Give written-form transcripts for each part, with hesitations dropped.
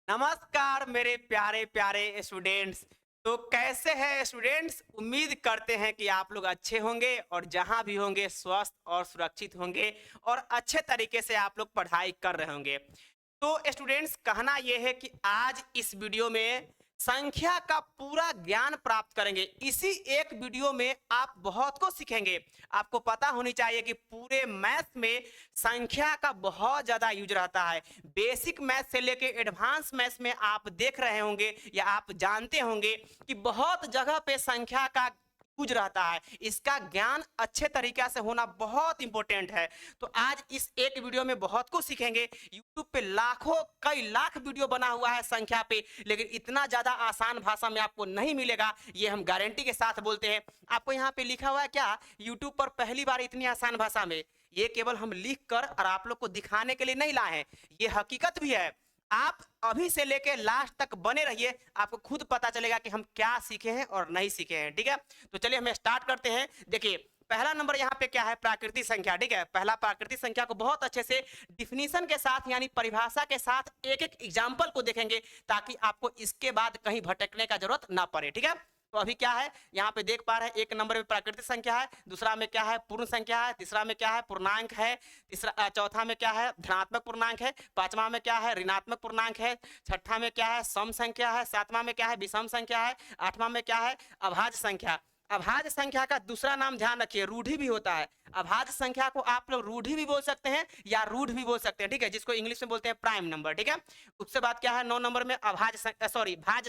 नमस्कार मेरे प्यारे प्यारे स्टूडेंट्स। तो कैसे हैं स्टूडेंट्स? उम्मीद करते हैं कि आप लोग अच्छे होंगे और जहां भी होंगे स्वस्थ और सुरक्षित होंगे और अच्छे तरीके से आप लोग पढ़ाई कर रहे होंगे। तो स्टूडेंट्स, कहना यह है कि आज इस वीडियो में संख्या का पूरा ज्ञान प्राप्त करेंगे। इसी एक वीडियो में आप बहुत कुछ सीखेंगे। आपको पता होनी चाहिए कि पूरे मैथ में संख्या का बहुत ज्यादा यूज रहता है। बेसिक मैथ से लेके एडवांस मैथ में आप देख रहे होंगे या आप जानते होंगे कि बहुत जगह पे संख्या का यूज रहता है। इसका ज्ञान अच्छे तरीके से होना बहुत इंपॉर्टेंट है। तो आज इस एक वीडियो में बहुत कुछ सीखेंगे। यूट्यूब पे लाखों कई लाख वीडियो बना हुआ है संख्या पे, लेकिन इतना ज्यादा आसान भाषा में आपको नहीं मिलेगा, ये हम गारंटी के साथ बोलते हैं। आपको यहाँ पे लिखा हुआ है क्या? यूट्यूब पर पहली बार इतनी आसान भाषा में। ये केवल हम लिख कर और आप लोग को दिखाने के लिए नहीं लाए हैं, ये हकीकत भी है। आप अभी से लेके लास्ट तक बने रहिए, आपको खुद पता चलेगा कि हम क्या सीखे हैं और नहीं सीखे हैं। ठीक है, तो चलिए हम स्टार्ट करते हैं। देखिए, पहला नंबर यहाँ पे क्या है? प्राकृतिक संख्या। ठीक है, पहला प्राकृतिक संख्या को बहुत अच्छे से डिफिनीशन के साथ यानी परिभाषा के साथ एक एक एग्जाम्पल को देखेंगे, ताकि आपको इसके बाद कहीं भटकने का जरूरत ना पड़े। ठीक है, तो अभी क्या है यहाँ पे देख पा रहे हैं, एक नंबर में प्राकृतिक संख्या है, दूसरा में क्या है? पूर्ण संख्या है, तीसरा में क्या है? पूर्णांक है, तीसरा चौथा में क्या है? धनात्मक पूर्णांक है, पांचवा में क्या है? ऋणात्मक पूर्णांक है, छठा में क्या है? सम संख्या है, सातवां में क्या है? विषम संख्या है, आठवां में क्या है? अभाज्य संख्या। अभाज्य संख्या का दूसरा नाम ध्यान रखिए, रूढ़ी भी होता है। अभाज्य संख्या को आप लोग रूढ़ी भी बोल सकते हैं या रूढ़ भी बोल सकते हैं। ठीक है, जिसको इंग्लिश में बोलते हैं प्राइम नंबर। ठीक है, उससे बाद क्या है? 9 नंबर में भाज्य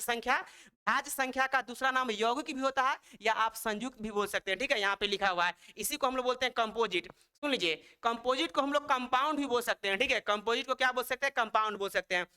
संख्या। भाज्य संख्या का दूसरा नाम यौगिक भी होता है या आप संयुक्त भी बोल सकते हैं। ठीक है, यहाँ पे लिखा हुआ है, इसी को हम लोग बोलते हैं कंपोजिट। सुन लीजिए, कंपोजिट को हम लोग कंपाउंड भी बोल सकते हैं। ठीक है, कंपोजिट को क्या बोल सकते हैं? कंपाउंड बोल सकते हैं।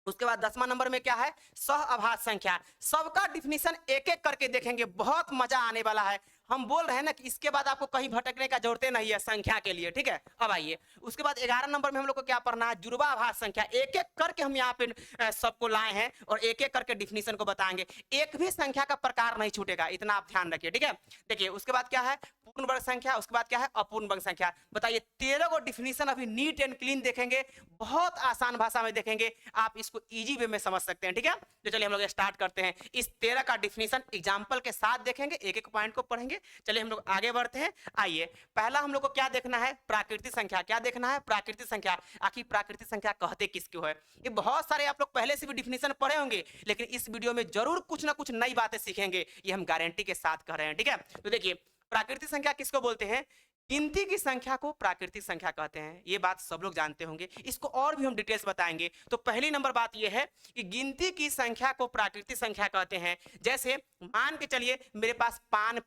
उसके बाद 10वां नंबर में क्या है? सह अभाज्य संख्या। सबका डिफिनीशन एक एक करके देखेंगे, बहुत मजा आने वाला है। हम बोल रहे हैं ना कि इसके बाद आपको कहीं भटकने का जरूरत नहीं है संख्या के लिए। ठीक है, अब आइए उसके बाद 11 नंबर में हम लोग को क्या पढ़ना है? जुड़वा अभाज्य संख्या। एक एक करके हम यहाँ पे सबको लाए हैं और एक एक करके डिफिनीशन को बताएंगे। एक भी संख्या का प्रकार नहीं छूटेगा, इतना आप ध्यान रखिए। ठीक है, देखिए उसके बाद क्या है? पूर्ण वर्ग संख्या। उसके बाद क्या है? अपूर्ण वर्ग संख्या। बताइए, 13 को डिफिनीशन अभी नीट एंड क्लीन देखेंगे, बहुत आसान भाषा में देखेंगे, आप इसको इजी वे में समझ सकते हैं। ठीक है, तो चलिए हम लोग स्टार्ट करते हैं। इस 13 का डिफिनीशन एग्जांपल के साथ देखेंगे, एक एक पॉइंट को पढ़ेंगे। चलिए हम लोग आगे बढ़ते हैं। आइए, पहला हम लोग को क्या देखना है? प्राकृतिक संख्या। क्या देखना है? प्राकृतिक संख्या। आखिर प्राकृतिक संख्या कहते किसको है? ये बहुत सारे आप लोग पहले से भी डिफिनीशन पढ़े होंगे, लेकिन इस वीडियो में जरूर कुछ ना कुछ नई बातें सीखेंगे, ये हम गारंटी के साथ कह रहे हैं। ठीक है, तो देखिए, प्राकृतिक संख्या किसको बोलते हैं? गिनती की संख्या को प्राकृतिक संख्या कहते हैं, ये बात सब लोग जानते होंगे। इसको और भी हम डिटेल्स बताएंगे। तो पहली नंबर बात ये है कि गिनती की संख्या को प्राकृतिक संख्या कहते हैं। जैसे मान के चलिए मेरे पास 5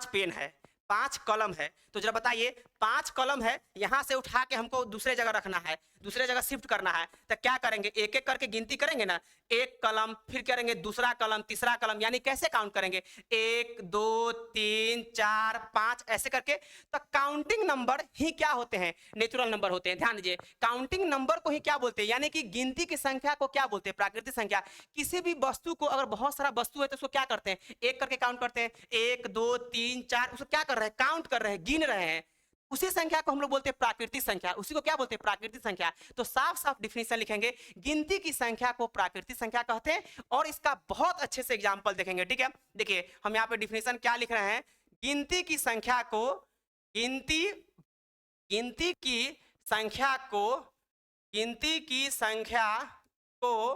पेन है, 5 कलम है, तो जरा बताइए 5 कलम है, यहां से उठा के हमको दूसरे जगह रखना है, दूसरे जगह शिफ्ट करना है, तो क्या करेंगे? एक एक करके गिनती करेंगे ना, एक कलम, फिर करेंगे दूसरा कलम, तीसरा कलम, यानी कैसे काउंट करेंगे? 1 2 3 4 5 ऐसे करके। तो काउंटिंग नंबर ही क्या होते हैं? नेचुरल नंबर होते हैं। ध्यान दीजिए, काउंटिंग नंबर को ही क्या बोलते हैं? यानी कि गिनती की संख्या को क्या बोलते हैं? प्राकृतिक संख्या। किसी भी वस्तु को, अगर बहुत सारा वस्तु है तो उसको क्या करते हैं? एक करके काउंट करते हैं, 1 2 3 4, उसको क्या कर रहे हैं? काउंट कर रहे हैं, गिन रहे हैं। उसी संख्या को हम लोग बोलते हैं प्राकृतिक संख्या, उसी को क्या बोलते हैं? प्राकृतिक संख्या। तो साफ साफ डिफिनीशन लिखेंगे, गिनती की संख्या को प्राकृतिक संख्या कहते हैं, और इसका बहुत अच्छे से एग्जांपल देखेंगे। ठीक है, देखिए हम यहाँ पे डिफिनीशन क्या लिख रहे हैं? गिनती की संख्या को गिनती गिनती की संख्या को गिनती की संख्या को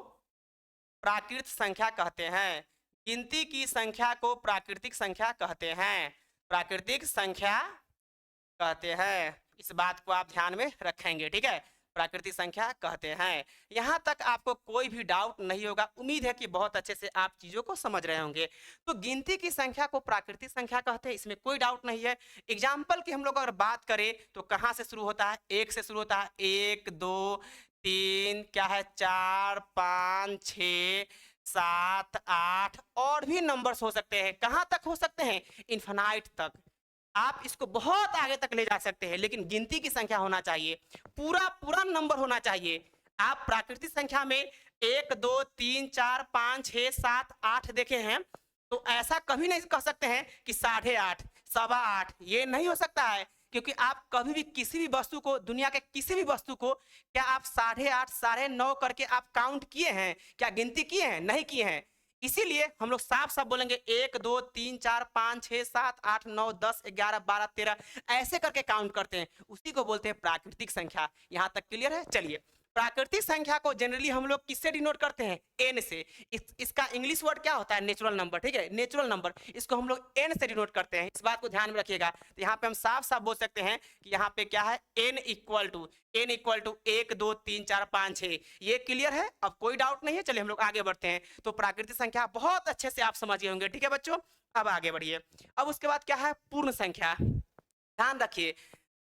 प्राकृतिक संख्या कहते हैं। गिनती की संख्या को प्राकृतिक संख्या कहते हैं, प्राकृतिक संख्या कहते हैं। इस बात को आप ध्यान में रखेंगे। ठीक है, प्राकृतिक संख्या कहते हैं। यहां तक आपको कोई भी डाउट नहीं होगा। उम्मीद है कि बहुत अच्छे से आप चीजों को समझ रहे होंगे। तो गिनती की संख्या को प्राकृतिक संख्या कहते हैं, इसमें कोई डाउट नहीं है। एग्जाम्पल की हम लोग अगर बात करें तो कहां से शुरू होता है? 1 से शुरू होता है। 1 2 3 क्या है? 4 5 6 7 8, और भी नंबर्स हो सकते हैं। कहां तक हो सकते हैं? इन्फिनाइट तक। आप इसको बहुत आगे तक ले जा सकते हैं, लेकिन गिनती की संख्या होना चाहिए, पूरा पूरा नंबर होना चाहिए। आप प्राकृतिक संख्या में 1 2 3 4 5 6 7 8 देखे हैं, तो ऐसा कभी नहीं कह सकते हैं कि 8.5 8.15, ये नहीं हो सकता है, क्योंकि आप कभी भी किसी भी वस्तु को, दुनिया के किसी भी वस्तु को, क्या आप 8:30 9:30 करके आप काउंट किए हैं? क्या गिनती किए हैं? नहीं किए हैं। इसीलिए हम लोग साफ साफ बोलेंगे 1 2 3 4 5 6 7 8 9 10 11 12 13 ऐसे करके काउंट करते हैं, उसी को बोलते हैं प्राकृतिक संख्या। यहां तक क्लियर है? चलिए, प्राकृतिक संख्या को जनरली हम लोग किससे डिनोट करते हैं? एन से। इसका इंग्लिश वर्ड क्या होता है? Natural number. ठीक है, नेचुरल नंबर, इसको हम लोग एन से डिनोट करते हैं। इस बात को ध्यान में रखिएगा। तो यहाँ पे हम साफ साफ बोल सकते हैं कि यहाँ पे क्या है? N equal to 1 2 3 4 5 6। ये क्लियर है? अब कोई डाउट नहीं है? चलिए हम लोग आगे बढ़ते हैं। तो प्राकृतिक संख्या बहुत अच्छे से आप समझ गए होंगे। ठीक है बच्चों, अब आगे बढ़िए। अब उसके बाद क्या है? पूर्ण संख्या। ध्यान रखिए,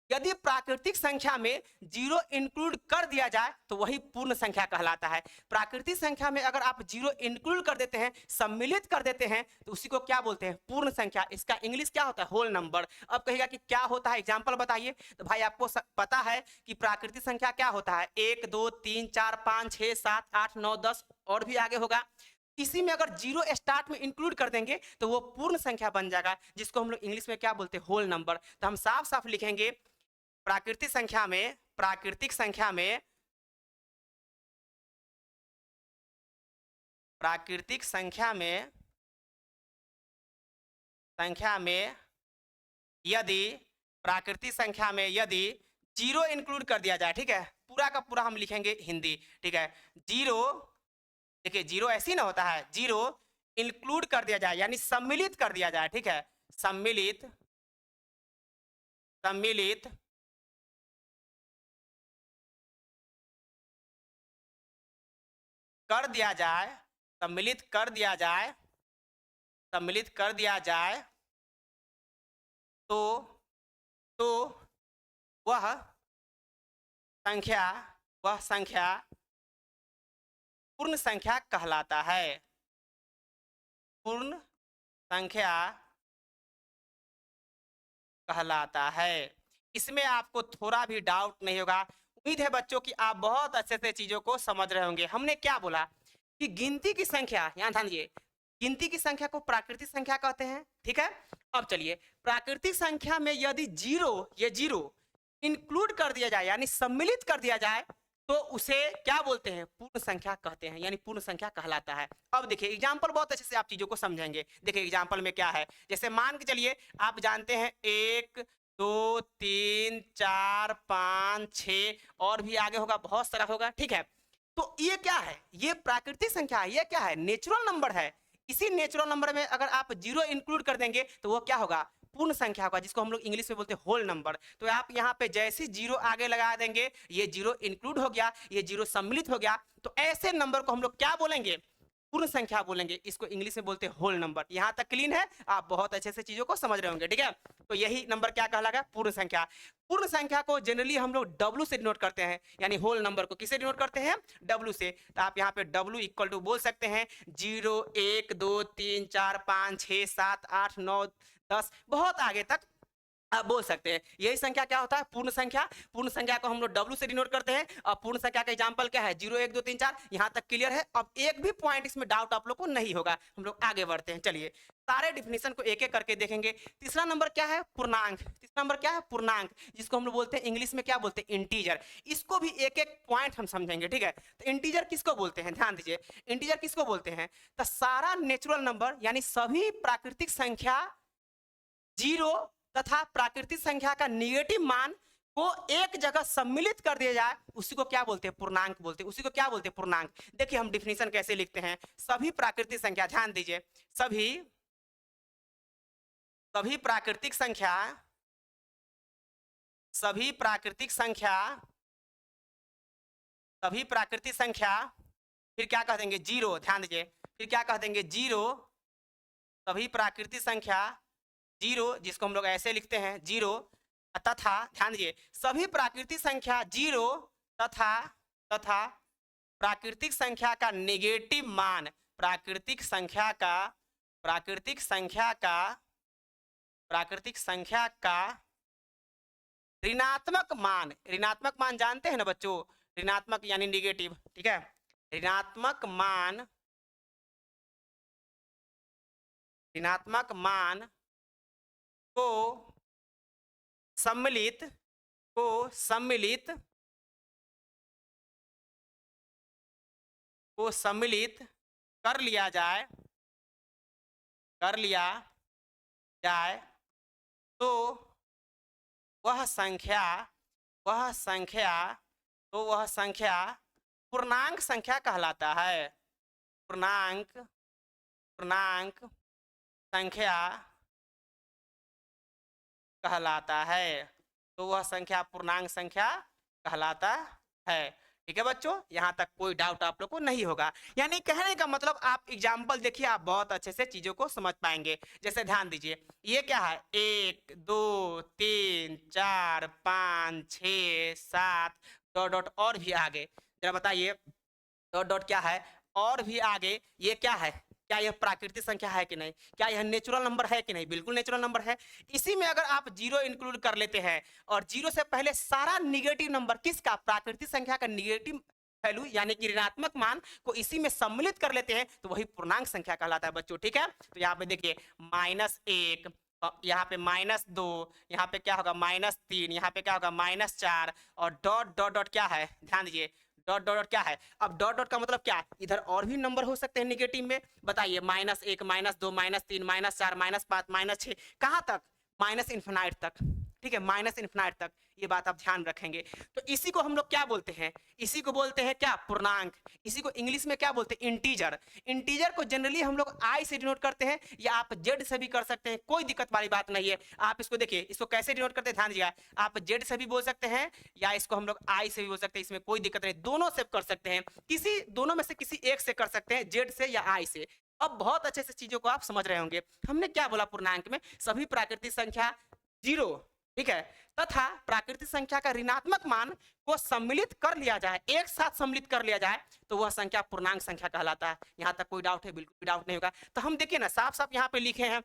यदि प्राकृतिक संख्या में जीरो इंक्लूड कर दिया जाए तो वही पूर्ण संख्या कहलाता है। प्राकृतिक संख्या में अगर आप जीरो इंक्लूड कर देते हैं, सम्मिलित कर देते हैं, तो उसी को क्या बोलते हैं? पूर्ण संख्या। इसका इंग्लिश क्या होता है? Whole number. अब कहेगा कि क्या होता है, एग्जांपल बताइए। तो भाई आपको पता है कि प्राकृतिक संख्या क्या होता है? 1 2 3 4 5 6 7 8 9 10 और भी आगे होगा। इसी में अगर जीरो स्टार्ट में इंक्लूड कर देंगे तो वो पूर्ण संख्या बन जाएगा, जिसको हम लोग इंग्लिश में क्या बोलते हैं? Whole number. तो हम साफ साफ लिखेंगे प्राकृतिक संख्या में, प्राकृतिक संख्या में, प्राकृतिक संख्या में, यदि प्राकृतिक संख्या में यदि जीरो इंक्लूड कर दिया जाए, ठीक है, पूरा का पूरा हम लिखेंगे हिंदी। ठीक है, जीरो, देखिए जीरो ऐसे ही ना होता है, जीरो इंक्लूड कर दिया जाए यानी सम्मिलित कर दिया जाए। ठीक है, सम्मिलित, सम्मिलित कर दिया जाए, सम्मिलित कर दिया जाए, सम्मिलित कर दिया जाए, तो तो वह संख्या, वह संख्या पूर्ण संख्या कहलाता है। पूर्ण संख्या कहलाता है। इसमें आपको थोड़ा भी डाउट नहीं होगा। उम्मीद है बच्चों कि आप बहुत अच्छे से चीजों को समझ रहे होंगे। हमने क्या बोला कि गिनती की संख्या, यहां ध्यान दीजिए, गिनती की संख्या को प्राकृतिक संख्या कहते हैं। ठीक है, अब चलिए, प्राकृतिक संख्या में यदि जीरो, ये जीरो इंक्लूड कर दिया जाए यानी सम्मिलित कर दिया जाए तो उसे क्या बोलते हैं? पूर्ण संख्या कहते हैं, यानी पूर्ण संख्या कहलाता है। अब देखिए एग्जाम्पल बहुत अच्छे से आप चीजों को समझेंगे। देखिए एग्जाम्पल में क्या है, जैसे मान के चलिए आप जानते हैं 1 2 3 4 5 6 और भी आगे होगा, बहुत सारा होगा। ठीक है, तो ये क्या है? ये प्राकृतिक संख्या है। ये क्या है? नेचुरल नंबर है। इसी नेचुरल नंबर में अगर आप जीरो इंक्लूड कर देंगे तो वो क्या होगा? पूर्ण संख्या होगा, जिसको हम लोग इंग्लिश में बोलते हैं होल नंबर। तो आप यहाँ पे जैसे जीरो आगे लगा देंगे, ये जीरो इंक्लूड हो गया, ये जीरो सम्मिलित हो गया, तो ऐसे नंबर को हम लोग क्या बोलेंगे? पूर्ण संख्या बोलेंगे। इसको इंग्लिश में बोलते हैं होल नंबर। यहां तक क्लीन है? आप बहुत अच्छे से चीजों को समझ रहे होंगे। ठीक है, तो यही नंबर क्या कहलाएगा? पूर्ण संख्या। पूर्ण संख्या को जनरली हम लोग डब्ल्यू से डिनोट करते हैं, यानी होल नंबर को किससे डिनोट करते हैं? डब्ल्यू से। तो आप यहाँ पे डब्ल्यू इक्वल टू बोल सकते हैं 0 1 2 3 4 5 6 7 8 9 10, बहुत आगे तक आप बोल सकते हैं। यही संख्या क्या होता है? पूर्ण संख्या। पूर्ण संख्या को हम लोग डब्ल्यू से डिनोट करते हैं। और पूर्ण संख्या का एग्जांपल क्या है? 0 1 2 3 4। यहां तक क्लियर है? अब एक भी पॉइंट इसमें डाउट आप लोग को नहीं होगा। हम लोग आगे बढ़ते हैं। चलिए सारे डिफिनेशन को एक एक करके देखेंगे। तीसरा नंबर क्या है? पूर्णांक। तीसरा नंबर क्या है? पूर्णांक, जिसको हम लोग बोलते हैं इंग्लिश में क्या बोलते हैं? इंटीजर। इसको भी एक एक पॉइंट हम समझेंगे। ठीक है, तो इंटीजर किसको बोलते हैं? ध्यान दीजिए, इंटीजर किसको बोलते हैं? तो सारा नेचुरल नंबर यानी सभी प्राकृतिक संख्या जीरो तथा प्राकृतिक संख्या का निगेटिव मान को एक जगह सम्मिलित कर दिया जाए, उसी को क्या बोलते हैं? पूर्णांक बोलते हैं। उसी को क्या बोलते हैं? पूर्णांक। देखिए हम डिफिनेशन कैसे लिखते हैं। सभी प्राकृतिक संख्या, ध्यान दीजिए, सभी सभी प्राकृतिक संख्या, सभी प्राकृतिक संख्या, सभी प्राकृतिक संख्या, फिर क्या कह देंगे? जीरो। ध्यान दीजिए, फिर क्या कह देंगे? जीरो। सभी प्राकृतिक संख्या जीरो, जिसको हम लोग ऐसे लिखते हैं जीरो, तथा ध्यान दीजिए सभी प्राकृतिक संख्या जीरो तथा तथा प्राकृतिक संख्या का नेगेटिव मान, प्राकृतिक संख्या का, प्राकृतिक संख्या का, प्राकृतिक संख्या का ऋणात्मक मान। ऋणात्मक मान जानते हैं ना बच्चों? ऋणात्मक यानी नेगेटिव। ठीक है, ऋणात्मक मान, ऋणात्मक मान को सम्मिलित को सम्मिलित को सम्मिलित कर लिया जाए तो वह संख्या वह संख्या वह संख्या पूर्णांक संख्या कहलाता है। पूर्णांक संख्या कहलाता है। तो वह संख्या पूर्णांक संख्या कहलाता है। ठीक है बच्चों, यहाँ तक कोई डाउट आप लोग को नहीं होगा। यानी कहने का मतलब आप एग्जाम्पल देखिए, आप बहुत अच्छे से चीजों को समझ पाएंगे। जैसे ध्यान दीजिए, ये क्या है, 1 2 3 4 5 6 7 डॉट डॉट और भी आगे, जरा बताइए डॉट डॉट क्या है और भी आगे, ये क्या है, क्या यह प्राकृतिक संख्या है कि नहीं, क्या यह नेचुरल नंबर है कि नहीं, बिल्कुल नेचुरल नंबर है। इसी में अगर आप जीरो इंक्लूड कर लेते हैं और जीरो से पहले सारा निगेटिव नंबर किसका, प्राकृतिक संख्या का निगेटिव वैल्यू यानी कि ऋणात्मक मान को इसी में सम्मिलित कर लेते हैं तो वही पूर्णांक संख्या कहलाता है बच्चों। ठीक है, तो यहाँ पे देखिए -1, यहाँ पे -2, यहाँ पे क्या होगा -3, यहाँ पे क्या होगा -4 और डॉट डॉट डॉट क्या है, ध्यान दीजिए डॉट डॉट डॉट क्या है। अब डॉट डॉट का मतलब क्या, इधर और भी नंबर हो सकते हैं निगेटिव में, बताइए -1 -2 -3 -4 -5 -6, कहाँ तक, माइनस इन्फिनाइट तक। ठीक है, माइनस इन्फिनाइट तक, ये बात आप ध्यान रखेंगे। तो इसी को हम लोग क्या बोलते हैं, इसी को बोलते हैं क्या, पूर्णांक। इसी को इंग्लिश में क्या बोलते हैं, इंटीजर। इंटीजर को जनरली हम लोग आई से डिनोट करते हैं या आप जेड से भी कर सकते हैं, कोई दिक्कत वाली बात नहीं है। आप इसको देखिए, इसको कैसे डिनोट करते हैं ध्यान दीजिएगा, आप जेड से भी बोल सकते हैं या इसको हम लोग आई से भी बोल सकते हैं, इसमें कोई दिक्कत नहीं, दोनों से कर सकते हैं, किसी दोनों में से किसी एक से कर सकते हैं, जेड से या आई से। अब बहुत अच्छे से चीजों को आप समझ रहे होंगे। हमने क्या बोला, पूर्णांक में सभी प्राकृतिक संख्या जीरो, ठीक है, तथा प्राकृतिक संख्या का ऋणात्मक मान को सम्मिलित कर लिया जाए, एक साथ सम्मिलित कर लिया जाए तो वह संख्या पूर्णांक संख्या कहलाता है। यहां तक कोई डाउट है, बिल्कुल भी डाउट नहीं होगा। तो हम देखिए ना, साफ साफ यहाँ पे लिखे हैं,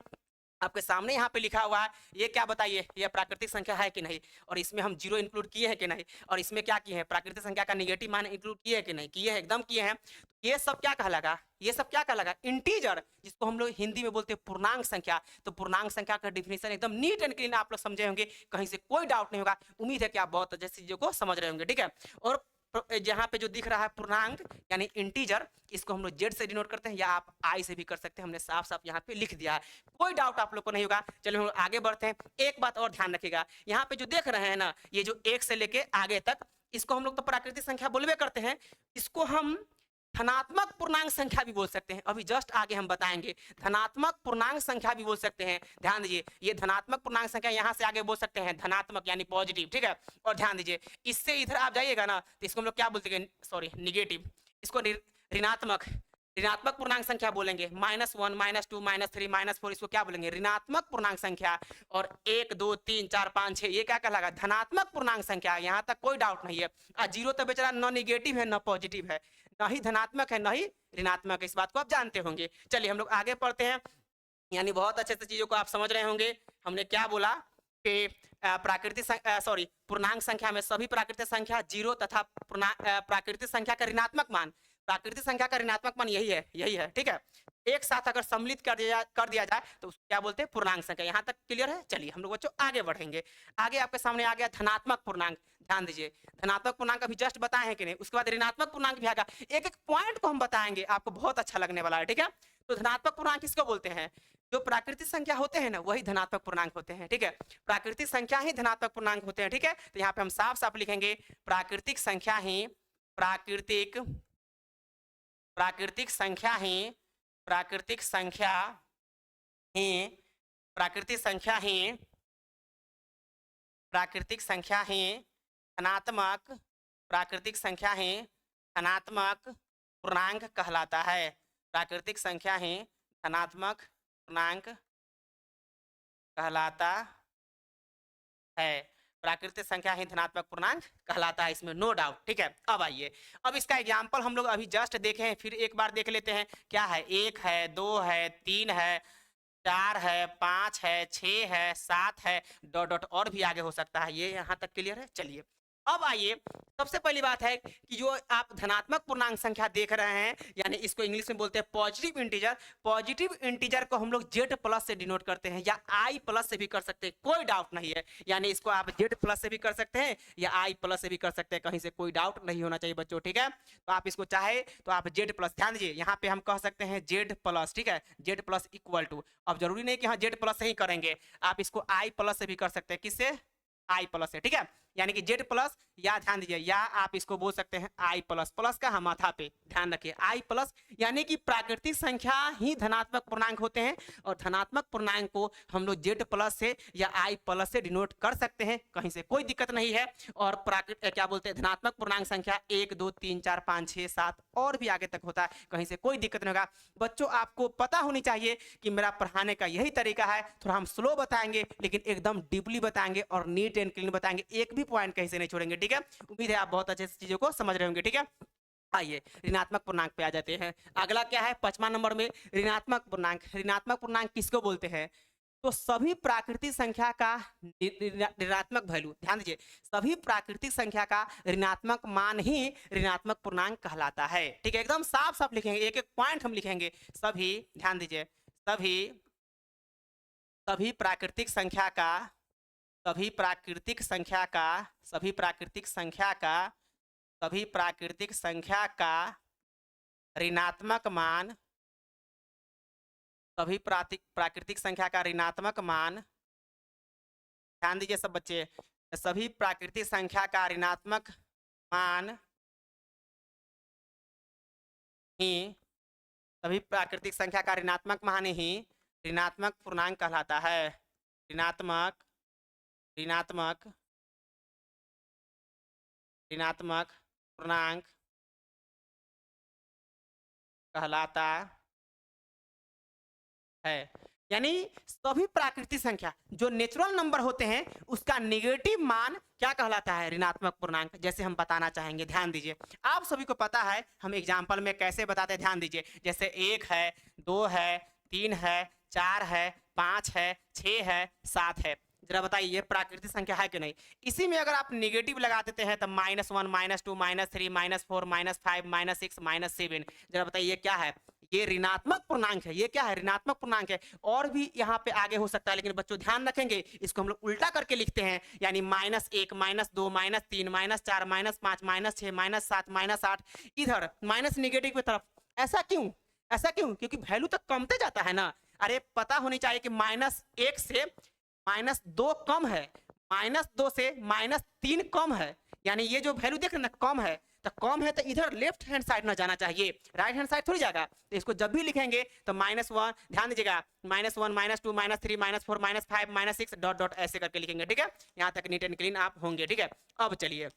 आपके सामने यहाँ पे लिखा हुआ है, ये क्या बताइए, ये प्राकृतिक संख्या है कि नहीं, और इसमें हम जीरो इंक्लूड किए हैं कि नहीं, और इसमें क्या किए हैं, प्राकृतिक संख्या का निगेटिव मान इंक्लूड किए हैं कि नहीं, किए हैं, एकदम किए हैं। ये सब क्या कहलागा, ये सब क्या कहलागा, इंटीजर, जिसको हम लोग हिंदी में बोलते हैं पूर्णांक संख्या। तो पूर्णांक संख्या का डिफिनेशन एकदम नीट एंड क्लीन आप लोग समझे होंगे, कहीं से कोई डाउट नहीं होगा। उम्मीद है कि आप बहुत अच्छे चीजों को समझ रहे होंगे। ठीक है, और जहां पे जो दिख रहा है पूर्णांक यानी इंटीजर, इसको हम लोग जेड से डिनोट करते हैं या आप आई से भी कर सकते हैं, हमने साफ साफ यहाँ पे लिख दिया है, कोई डाउट आप लोग को नहीं होगा। चलो हम आगे बढ़ते हैं। एक बात और ध्यान रखिएगा, यहाँ पे जो देख रहे हैं ना, ये जो एक से लेके आगे तक, इसको हम लोग तो प्राकृतिक संख्या बोलवे करते हैं, इसको हम धनात्मक पूर्णांक संख्या भी बोल सकते हैं। अभी जस्ट आगे हम बताएंगे, धनात्मक पूर्णांक संख्या भी बोल सकते हैं। ध्यान दीजिए, ये धनात्मक पूर्णांक संख्या यहां से आगे बोल सकते हैं धनात्मक यानी पॉजिटिव। ठीक है, और ध्यान दीजिए, इससे इधर आप जाइएगा ना तो इसको हम लोग क्या बोलते हैं, सॉरी निगेटिव, इसको ऋणात्मक ऋणात्मक पूर्णांक संख्या बोलेंगे। -1 -2 -3 -4, इसको क्या बोलेंगे, ऋणात्मक पूर्णांक संख्या। और 1 2 3 4 5 6, ये क्या कहलाएगा, धनात्मक पूर्णांक संख्या। यहाँ तक कोई डाउट नहीं है। जीरो तो बेचारा न निगेटिव है न पॉजिटिव है, न ही धनात्मक है न ही ऋणात्मक है, इस बात को आप जानते होंगे। चलिए हम लोग आगे पढ़ते हैं, यानी बहुत अच्छे से चीजों को आप समझ रहे होंगे। हमने क्या बोला कि प्राकृतिक सॉरी पूर्णांक संख्या में सभी प्राकृतिक संख्या जीरो तथा प्राकृतिक संख्या का ऋणात्मक मान, प्राकृतिक संख्या का ऋणात्मक मान यही है। ठीक है, एक साथ अगर सम्मिलित कर दिया जाए तो उसको क्या बोलते हैं, पूर्णांक संख्या। यहाँ तक क्लियर है। चलिए हम लोग बच्चों आगे बढ़ेंगे। आगे आपके सामने आ गया धनात्मक पूर्णांक। ध्यान दीजिए, धनात्मक पूर्णांक अभी जस्ट बताए हैं कि नहीं, उसके बाद ऋणात्मक पूर्णांक भी आएगा। एक एक पॉइंट को हम बताएंगे, आपको बहुत अच्छा लगने वाला है। ठीक है, तो धनात्मक पूर्णांक किसको बोलते हैं, जो प्राकृतिक संख्या होते हैं ना वही धनात्मक पूर्णांक होते हैं। ठीक है, प्राकृतिक संख्या ही धनात्मक पूर्णांक होते हैं। ठीक है, तो यहाँ पे हम साफ साफ लिखेंगे, प्राकृतिक संख्या ही प्राकृतिक प्राकृतिक संख्या ही प्राकृतिक संख्या ही प्राकृतिक संख्या ही प्राकृतिक संख्या ही धनात्मक प्राकृतिक संख्या ही धनात्मक पूर्णांक कहलाता है। प्राकृतिक संख्या ही धनात्मक पूर्णांक कहलाता है। प्राकृतिक संख्या ही धनात्मक पूर्णांक कहलाता है, इसमें नो डाउट। ठीक है, अब आइए, अब इसका एग्जांपल हम लोग अभी जस्ट देखे हैं, फिर एक बार देख लेते हैं। क्या है, 1 है 2 है 3 है 4 है 5 है 6 है 7 है, डॉट डॉट और भी आगे हो सकता है। ये यहाँ तक क्लियर है। चलिए अब आइए, सबसे पहली बात है कि जो आप धनात्मक पूर्णांक संख्या देख रहे हैं, यानी इसको इंग्लिश में बोलते हैं पॉजिटिव इंटीजर। पॉजिटिव इंटीजर को हम लोग जेड प्लस से डिनोट करते हैं या आई प्लस से भी कर सकते हैं, कोई डाउट नहीं है। यानी इसको आप जेड प्लस से भी कर सकते हैं या आई प्लस से भी कर सकते हैं, कहीं से कोई डाउट नहीं होना चाहिए बच्चों, ठीक है। तो आप इसको चाहे तो आप जेड प्लस, ध्यान दीजिए यहाँ पे हम कह सकते हैं जेड प्लस, ठीक है, जेड प्लस इक्वल टू। अब जरूरी नहीं कि हाँ जेड प्लस से ही करेंगे, आप इसको आई प्लस से भी कर सकते हैं, किससे, आई प्लस है, ठीक है। यानी कि जेड प्लस, या ध्यान दीजिए, या आप इसको बोल सकते हैं आई प्लस, प्लस का हम माथा पे ध्यान रखिए, आई प्लस। यानी कि प्राकृतिक संख्या ही धनात्मक पूर्णांक होते हैं और धनात्मक पूर्णांक को हम लोग जेड प्लस से या आई प्लस से डिनोट कर सकते हैं, कहीं से कोई दिक्कत नहीं है। और प्राकृतिक क्या बोलते हैं, धनात्मक पूर्णांक संख्या 1 2 3 4 5 6 7 और भी आगे तक होता है, कहीं से कोई दिक्कत नहीं होगा। बच्चों आपको पता होनी चाहिए कि मेरा पढ़ाने का यही तरीका है, थोड़ा हम स्लो बताएंगे लेकिन एकदम डीपली बताएंगे और नीट एंड क्लीन बताएंगे, एक भी पॉइंट कहीं से नहीं छोड़ेंगे, ठीक है। उम्मीद है आप बहुत अच्छे से चीजों को समझ रहे होंगे, ठीक है। आइए ऋणात्मक पूर्णांक पे आ जाते हैं। अगला क्या है, 5वां नंबर में ऋणात्मक पूर्णांक। ऋणात्मक पूर्णांक किसको बोलते हैं, तो सभी प्राकृतिक संख्या का ऋणात्मक वैल्यू, ध्यान दीजिए, सभी प्राकृतिक संख्या का ऋणात्मक मान ही ऋणात्मक पूर्णांक कहलाता है, ठीक है। एकदम साफ साफ लिखेंगे, एक एक पॉइंट हम लिखेंगे। सभी, ध्यान दीजिए, सभी सभी प्राकृतिक संख्या का, सभी प्राकृतिक संख्या का, सभी प्राकृतिक संख्या का, सभी प्राकृतिक संख्या का ऋणात्मक मान, सभी प्राकृतिक संख्या का ऋणात्मक मान, ध्यान दीजिए सब बच्चे, सभी प्राकृतिक संख्या का ऋणात्मक मान ही, सभी प्राकृतिक संख्या का ऋणात्मक मान ही ऋणात्मक पूर्णांक कहलाता है। ऋणात्मक ऋणात्मक ऋणात्मक पूर्णांक कहलाता है। यानी सभी प्राकृतिक संख्या जो नेचुरल नंबर होते हैं उसका नेगेटिव मान क्या कहलाता है, ऋणात्मक पूर्णांक। जैसे हम बताना चाहेंगे, ध्यान दीजिए, आप सभी को पता है हम एग्जांपल में कैसे बताते हैं, ध्यान दीजिए। जैसे 1 है, 2 है, 3 है, 4 है, 5 है, 6 है, 7 है। जरा बताइए ये प्राकृतिक संख्या है कि नहीं। इसी में अगर आप नेगेटिव लगा देते हैं तो -1 -2 -3 -4 -5 -6 -7, जरा बताइए ये क्या है, ये ऋणात्मक पूर्णांक है। ये क्या है, ऋणात्मक पूर्णांक है। और भी यहाँ पे आगे हो सकता है, लेकिन बच्चों ध्यान रखेंगे इसको हम लोग उल्टा करके लिखते हैं, यानी -1 -2 -3 -4 -5 -6 -7 -8, इधर माइनस नेगेटिव की तरफ। ऐसा क्यों, ऐसा क्यों, क्योंकि वैल्यू तो कमते जाता है ना। अरे पता होनी चाहिए कि -1 से -2 कम है, -2 से -3 कम है, यानी ये जो वैल्यू देख रहे हैं ना कम है, तो कम है तो इधर लेफ्ट हैंड साइड ना जाना चाहिए, राइट हैंड साइड थोड़ी जाएगा। तो इसको जब भी लिखेंगे तो -1, ध्यान दीजिएगा, -1 -2 -3 -4 -5 -6 डॉट डॉट ऐसे करके लिखेंगे, ठीक है। यहाँ तक नीट एंड क्लीन आप होंगे, ठीक है। अब चलिए,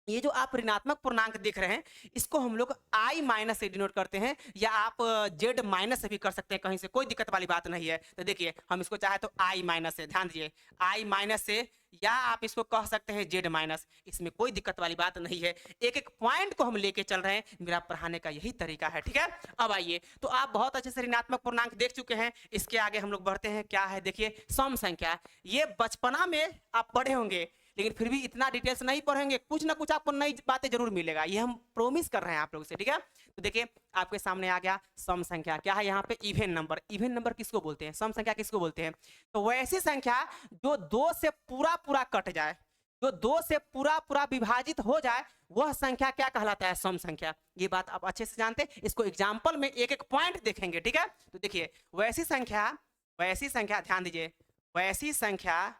ये जो आप ऋणात्मक पूर्णांक देख रहे हैं इसको हम लोग i माइनस से डिनोट करते हैं, या आप z माइनस से भी कर सकते हैं, कहीं से कोई दिक्कत वाली बात नहीं है। तो देखिए हम इसको चाहे तो i माइनस से, ध्यान दीजिए, i माइनस से, या आप इसको कह सकते हैं z माइनस, इसमें कोई दिक्कत वाली बात नहीं है। एक एक पॉइंट को हम लेके चल रहे हैं, मेरा पढ़ाने का यही तरीका है, ठीक है। अब आइए, तो आप बहुत अच्छे से ऋणात्मक पूर्णांक देख चुके हैं, इसके आगे हम लोग बढ़ते हैं। क्या है, देखिए सम संख्या। ये बचपना में आप पढ़े होंगे, लेकिन फिर भी इतना डिटेल्स नहीं पढ़ेंगे, कुछ ना कुछ आपको नई बातें जरूर मिलेगा, ये हम प्रोमिस कर रहे हैं आप लोगों से, ठीक है। तो देखिए आपके सामने आ गया सम संख्या। क्या है यहाँ पे, इवन नंबर। इवन नंबर किसको बोलते हैं, सम संख्या किसको बोलते हैं, तो वैसी संख्या जो 2 से पूरा पूरा कट जाए, जो 2 से पूरा पूरा विभाजित हो जाए, वह संख्या क्या कहलाता है, सम संख्या। ये बात आप अच्छे से जानते हैं, इसको एग्जाम्पल में एक एक पॉइंट देखेंगे, ठीक है। तो देखिए वैसी संख्या, वैसी संख्या, ध्यान दीजिए, वैसी संख्या,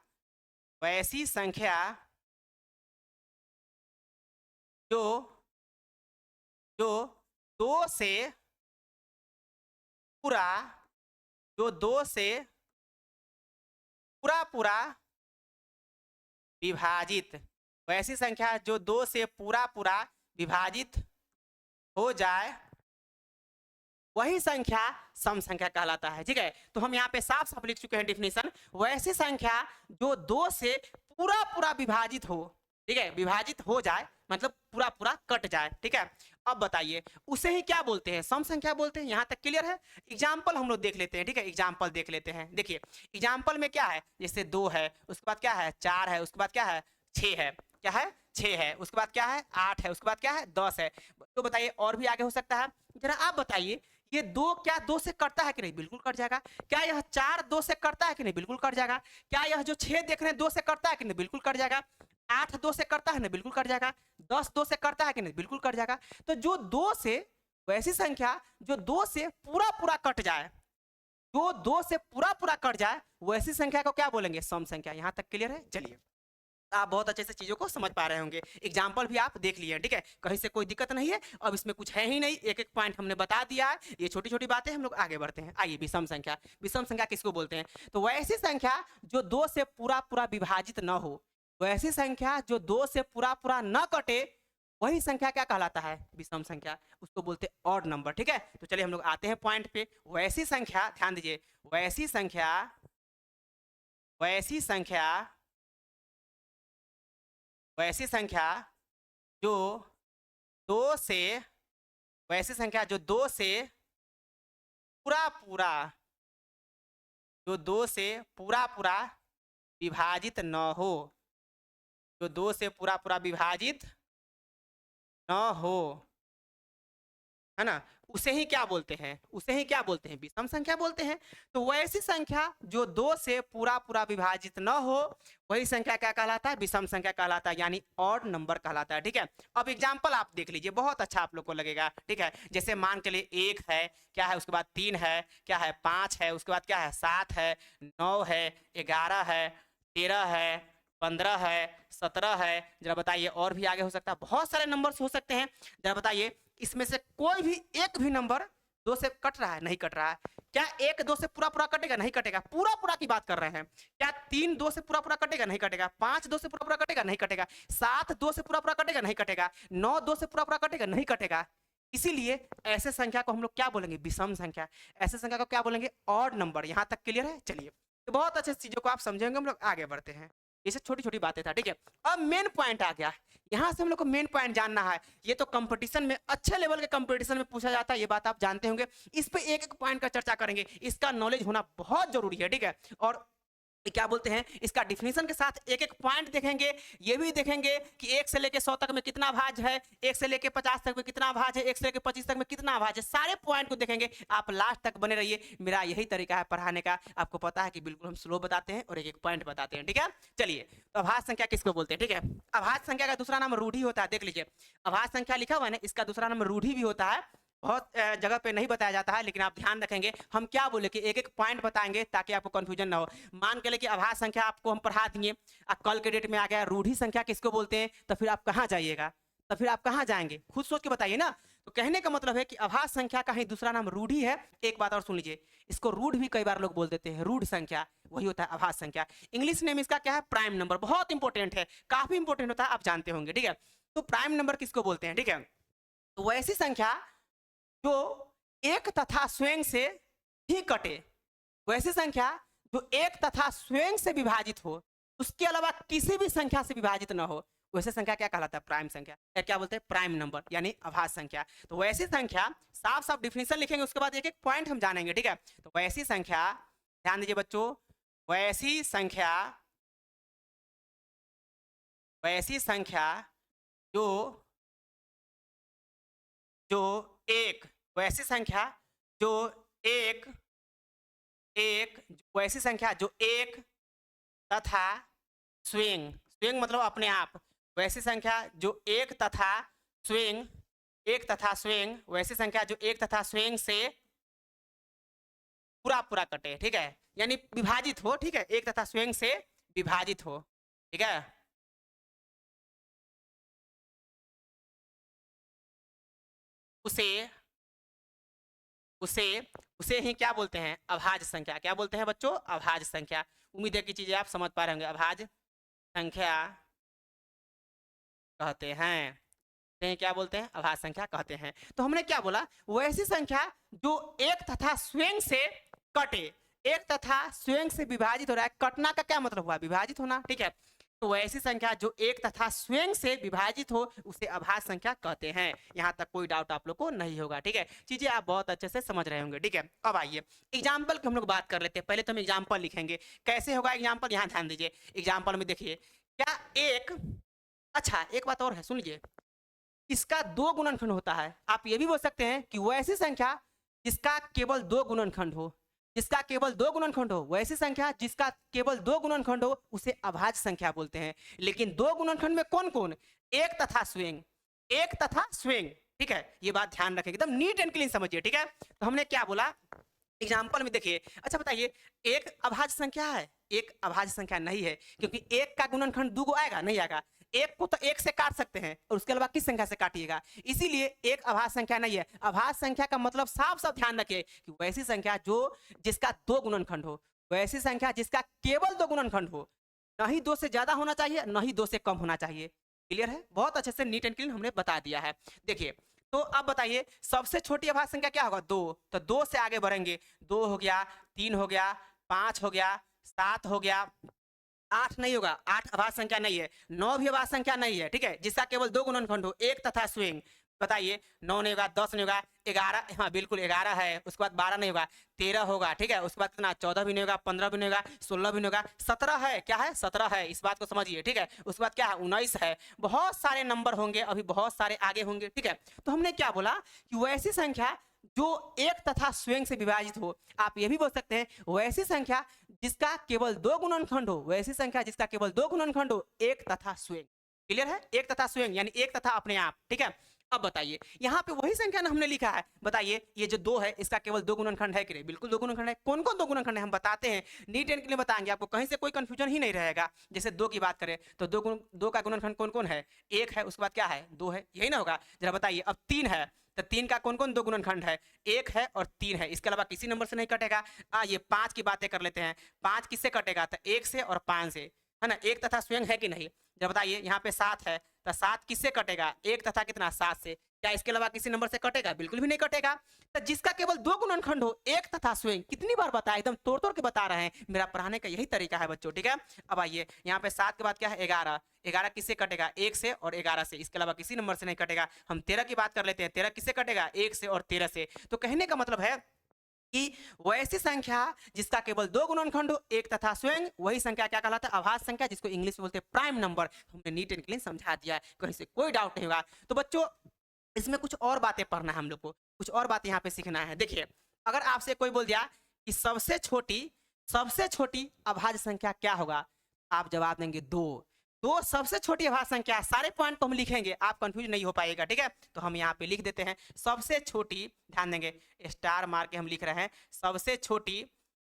वैसी संख्या जो जो 2 से पूरा, जो 2 से पूरा पूरा विभाजित, वैसी संख्या जो 2 से पूरा पूरा विभाजित हो जाए, वही संख्या सम संख्या कहलाता है, ठीक है। तो हम यहाँ पे साफ साफ लिख चुके हैं डिफिनीशन, वैसी संख्या जो 2 से पूरा पूरा विभाजित हो, ठीक है, विभाजित हो जाए मतलब पूरा पूरा कट जाए, ठीक है। अब बताइए उसे ही क्या बोलते हैं, सम संख्या बोलते हैं। यहाँ तक क्लियर है। एग्जाम्पल हम लोग देख लेते हैं, ठीक है, एग्जाम्पल देख लेते हैं। देखिए एग्जाम्पल में क्या है, जैसे 2 है, उसके बाद क्या है 4 है, उसके बाद क्या है 6 है। क्या है 6 है, उसके बाद क्या है 8 है, उसके बाद क्या है 10 है। तो बताइए और भी आगे हो सकता है, जरा आप बताइए ये 2 क्या 2 से कटता है कि नहीं? बिल्कुल कट जाएगा। क्या यह 4 2 से कटता है कि नहीं? बिल्कुल कट जाएगा। क्या यह जो 6 देख रहे हैं 2 से कटता है कि नहीं? बिल्कुल कट जाएगा। 8 2 से कटता है ना? बिल्कुल कट जाएगा। 10 2 से कटता है कि नहीं? बिल्कुल कट जाएगा। तो जो 2 से वैसी संख्या जो 2 से पूरा पूरा कट जाए, जो 2 से पूरा पूरा कट जाए वैसी संख्या को क्या बोलेंगे? सम संख्या। यहां तक क्लियर है? चलिए आप बहुत अच्छे से चीजों को समझ पा रहे होंगे। एग्जाम्पल भी आप देख लिए, ठीक है, कहीं से कोई दिक्कत नहीं है। अब इसमें कुछ है ही नहीं, एक एक पॉइंट हमने बता दिया है। ये छोटी छोटी बातें, हम लोग आगे बढ़ते हैं। आइए, विषम संख्या। विषम संख्या किसको बोलते हैं? तो वैसी संख्या जो 2 से पूरा पूरा विभाजित न हो, वैसी संख्या जो 2 से पूरा पूरा न कटे, वही संख्या क्या कहलाता है? विषम संख्या। उसको बोलते हैं ऑड नंबर, ठीक है। तो चलिए हम लोग आते हैं पॉइंट पे। वैसी संख्या, ध्यान दीजिए, वैसी संख्या, वैसी संख्या, वैसी संख्या जो 2 से, वैसी संख्या जो 2 से पूरा पूरा, जो 2 से पूरा पूरा विभाजित न हो, जो 2 से पूरा पूरा विभाजित न हो, है ना, उसे ही क्या बोलते हैं? उसे ही क्या बोलते हैं? विषम संख्या बोलते हैं। तो वैसी संख्या जो 2 से पूरा पूरा विभाजित न हो, वही संख्या क्या कहलाता है? विषम संख्या कहलाता है, यानी ऑड नंबर कहलाता है, ठीक है। अब एग्जांपल आप देख लीजिए, बहुत अच्छा आप लोग को लगेगा, ठीक है। जैसे मान के लिए 1 है, क्या है, उसके बाद 3 है, क्या है, 5 है, उसके बाद क्या है, 7 है, 9 है, 11 है, 13 है, 15 है, 17 है। जरा बताइए और भी आगे हो सकता है, बहुत सारे नंबर्स हो सकते हैं। जरा बताइए इसमें से कोई भी एक भी नंबर 2 से कट रहा है? नहीं कट रहा है। क्या 1 2 से पूरा पूरा कटेगा? नहीं कटेगा। पूरा पूरा की बात कर रहे हैं। क्या 3 2 से पूरा पूरा कटेगा? नहीं कटेगा। 5 2 से पूरा पूरा कटेगा? नहीं कटेगा। 7 2 से पूरा पूरा कटेगा? नहीं कटेगा। 9 2 से पूरा पूरा कटेगा? नहीं कटेगा। इसीलिए ऐसे संख्या को हम लोग क्या बोलेंगे? विषम संख्या। ऐसे संख्या को क्या बोलेंगे? Odd number. यहां तक क्लियर है? चलिए, तो बहुत अच्छे चीजों को आप समझेंगे, हम लोग आगे बढ़ते हैं। ये सब छोटी छोटी बातें था, ठीक है। अब मेन पॉइंट आ गया, यहां से हम लोग को मेन पॉइंट जानना है। ये तो कंपटीशन में, अच्छे लेवल के कंपटीशन में पूछा जाता है, ये बात आप जानते होंगे। इस पे एक एक पॉइंट का चर्चा करेंगे, इसका नॉलेज होना बहुत जरूरी है, ठीक है। और क्या बोलते हैं, इसका डिफिनेशन के साथ एक एक पॉइंट देखेंगे। ये भी देखेंगे कि 1 से लेके 100 तक में कितना भाज है, 1 से लेके 50 तक में कितना भाज है, 1 से लेके 25 तक में कितना भाज है, सारे पॉइंट को देखेंगे। आप लास्ट तक बने रहिए, मेरा यही तरीका है पढ़ाने का। आपको पता है कि बिल्कुल हम स्लो बताते हैं और एक एक पॉइंट बताते हैं, ठीक है। चलिए, तो अभाज्य संख्या किसको बोलते हैं, ठीक है। अभाज्य संख्या का दूसरा नाम रूढ़ी होता है, देख लीजिए। अभाज्य संख्या लिखा हुआ है ना, इसका दूसरा नाम रूढ़ी भी होता है। बहुत जगह पे नहीं बताया जाता है, लेकिन आप ध्यान रखेंगे, हम क्या बोले कि एक एक पॉइंट बताएंगे ताकि आपको कंफ्यूजन ना हो। मान के लिए कि अभाज्य संख्या आपको हम पढ़ा दिए, कल के डेट में आ गया रूढ़ी संख्या किसको बोलते हैं, तो फिर आप कहाँ जाइएगा? तो फिर आप कहाँ जाएंगे? खुद सोच के बताइए ना। तो कहने का मतलब है कि अभाज्य संख्या का ही दूसरा नाम रूढ़ी है। एक बात और सुन लीजिए, इसको रूढ़ भी कई बार लोग बोल देते हैं, रूढ़ संख्या वही होता है अभाज्य संख्या। इंग्लिश नेम इसका क्या है? Prime number. बहुत इंपॉर्टेंट है, काफी इंपॉर्टेंट होता है, आप जानते होंगे, ठीक है। तो प्राइम नंबर किसको बोलते हैं, ठीक है। तो वैसी संख्या जो एक तथा स्वयं से ही कटे, वैसी संख्या जो एक तथा स्वयं से विभाजित हो, उसके अलावा किसी भी संख्या से विभाजित ना हो, वैसे संख्या क्या कहलाता है? प्राइम संख्या। क्या बोलते हैं? प्राइम नंबर, यानी अभाज्य संख्या। तो वैसी संख्या, साफ साफ डिफिनेशन लिखेंगे, उसके बाद एक एक पॉइंट हम जानेंगे, ठीक है। तो वैसी संख्या, ध्यान दीजिए बच्चों, वैसी संख्या, वैसी संख्या जो जो एक, वैसी संख्या जो एक, एक वैसी संख्या जो एक तथा स्वयं, स्वयं मतलब अपने आप, वैसी संख्या जो एक तथा स्वयं, एक तथा स्वयं, वैसी संख्या जो एक तथा स्वयं से पूरा पूरा कटे, ठीक है, यानी विभाजित हो, ठीक है, एक तथा स्वयं से विभाजित हो, ठीक है। उसे उसे उसे ही क्या बोलते हैं? अभाज्य संख्या। क्या बोलते हैं बच्चों? अभाज्य संख्या। उम्मीद है कि चीजें आप समझ पा रहे होंगे। अभाज्य संख्या कहते हैं, क्या बोलते हैं? अभाज्य संख्या कहते हैं। तो हमने क्या बोला? वैसी संख्या जो एक तथा स्वयं से कटे, एक तथा स्वयं से विभाजित हो रहा है। कटना का क्या मतलब हुआ? विभाजित होना, ठीक है। तो वैसी संख्या जो एक तथा स्वयं से विभाजित हो, उसे अभाज्य संख्या कहते हैं। यहां तक कोई डाउट आप लोग को नहीं होगा, ठीक है। चीजें आप बहुत अच्छे से समझ रहे होंगे, ठीक है। अब आइए एग्जाम्पल की हम लोग बात कर लेते हैं। पहले तो हम एग्जाम्पल लिखेंगे, कैसे होगा एग्जाम्पल, यहां ध्यान दीजिए। एग्जाम्पल में देखिए, क्या एक अच्छा एक बात और है, सुन लीजिए, इसका दो गुणनखंड होता है। आप ये भी बोल सकते हैं कि वैसी संख्या जिसका केवल दो गुणनखंड हो, जिसका केवल दो गुणनखंड हो, वैसी संख्या जिसका केवल दो गुणनखंड हो उसे अभाज्य संख्या बोलते हैं। लेकिन दो गुणनखंड में कौन कौन? एक तथा स्वयं, एक तथा स्वयं, ठीक है, ये बात ध्यान रखें, एकदम नीट एंड क्लीन समझिए, ठीक है। तो हमने क्या बोला एग्जाम्पल में, देखिए। अच्छा बताइए, एक अभाज्य संख्या है? एक अभाज्य संख्या नहीं है, क्योंकि एक का गुणनखंड दो को आएगा नहीं आएगा। एक को तो एक से काट सकते हैं और उसके अलावा किस संख्या से काटिएगा, इसीलिए एक अभाज्य संख्या नहीं है। अभाज्य संख्या का मतलब साफ साफ ध्यान रखिए कि वैसी संख्या जो जिसका दो गुणनखंड हो, वैसी संख्या जिसका केवल दो गुणनखंड हो, न ही दो से ज्यादा होना चाहिए न ही दो से कम होना चाहिए। क्लियर है? बहुत अच्छे से नीट एंड क्लीन हमने बता दिया है। देखिए, तो अब बताइए सबसे छोटी अभाज्य संख्या क्या होगा? दो। तो दो से आगे बढ़ेंगे, दो हो गया, तीन हो गया, पांच हो गया, सात हो गया, आठ नहीं होगा, आठ अभाज्य संख्या नहीं है, नौ भी अभाज्य संख्या नहीं है, ठीक है, जिसका केवल दो गुणनखंड हो, एक तथा स्वयं। बताइए, नौ नहीं होगा, दस नहीं होगा, ग्यारह, हाँ बिल्कुल 11 है, उसके बाद 12 नहीं होगा, 13 होगा, ठीक है, उसके बाद कितना, 14 भी नहीं होगा, 15 भी नहीं होगा, 16 भी नहीं होगा, 17 है, क्या है, 17 है, इस बात को समझिए, ठीक है। उसके बाद क्या है, 19 है, बहुत सारे नंबर होंगे, अभी बहुत सारे आगे होंगे, ठीक है। तो हमने क्या बोला कि वैसी संख्या जो एक तथा स्वयं से विभाजित हो, आप ये भी बोल सकते हैं वैसी संख्या जिसका केवल दो गुणनखंड हो, वैसी संख्या जिसका केवल दो गुणनखंड हो, एक तथा स्वयं। क्लियर है? एक तथा स्वयं यानी एक तथा अपने आप, ठीक है। अब बताइए, यहाँ पे वही संख्या ना हमने लिखा है, बताइए ये जो दो है इसका केवल दो गुणनखंड है कि नहीं? बिल्कुल दो गुणनखंड है। कौन कौन दो गुणनखंड है हम बताते हैं, नीट एंड क्लीन बताएंगे आपको, कहीं से कोई कंफ्यूजन ही नहीं रहेगा। जैसे दो की बात करें तो दो का गुणनखंड कौन कौन है? एक है, उसके बाद क्या है, दो है, यही ना होगा? जरा बताइए। अब तीन है, तो तीन का कौन कौन दो गुणनखंड है? एक है और तीन है, इसके अलावा किसी नंबर से नहीं कटेगा। ये पांच की बातें कर लेते हैं, पांच किससे कटेगा? तो एक से और पांच से, है ना, एक तथा स्वयं है कि नहीं? जब बताइए, यहाँ पे सात है, तो सात किससे कटेगा? एक तथा कितना, सात से। क्या इसके अलावा किसी नंबर से कटेगा? बिल्कुल भी नहीं कटेगा। तो जिसका केवल दो गुणनखंड हो, एक तथा स्वयं, कितनी बार बताया, एकदम तोड़ तोड़ के बता रहे हैं, मेरा पढ़ाने का यही तरीका है बच्चों, ठीक है। अब आइए, यहाँ पे सात के बाद क्या है, 11, 11 किससे कटेगा? एक से और 11 से, इसके अलावा किसी नंबर से नहीं कटेगा। हम 13 की बात कर लेते हैं, 13 किससे कटेगा? एक से और 13 से। तो कहने का मतलब है कि वैसी संख्या जिसका केवल दो गुणनखंड हो, एक तथा स्वयं, वही संख्या क्या कहलाता है? अभाज्य संख्या, जिसको इंग्लिश में बोलते हैं प्राइम नंबर। हमने नीट एंड क्लीन समझा दिया है, कहीं से कोई डाउट नहीं होगा। तो बच्चों इसमें कुछ और बातें पढ़ना है हम लोग को, कुछ और बातें यहाँ पे सीखना है। देखिए, अगर आपसे कोई बोल दिया कि सबसे छोटी अभाज्य संख्या क्या होगा, आप जवाब देंगे दो। दो सबसे छोटी अभाज्य संख्या, सारे पॉइंट को हम लिखेंगे, आप कंफ्यूज नहीं हो पाएगा, ठीक है। तो हम यहाँ पे लिख देते हैं सबसे छोटी, ध्यान देंगे, स्टार मार के हम लिख रहे हैं सबसे छोटी,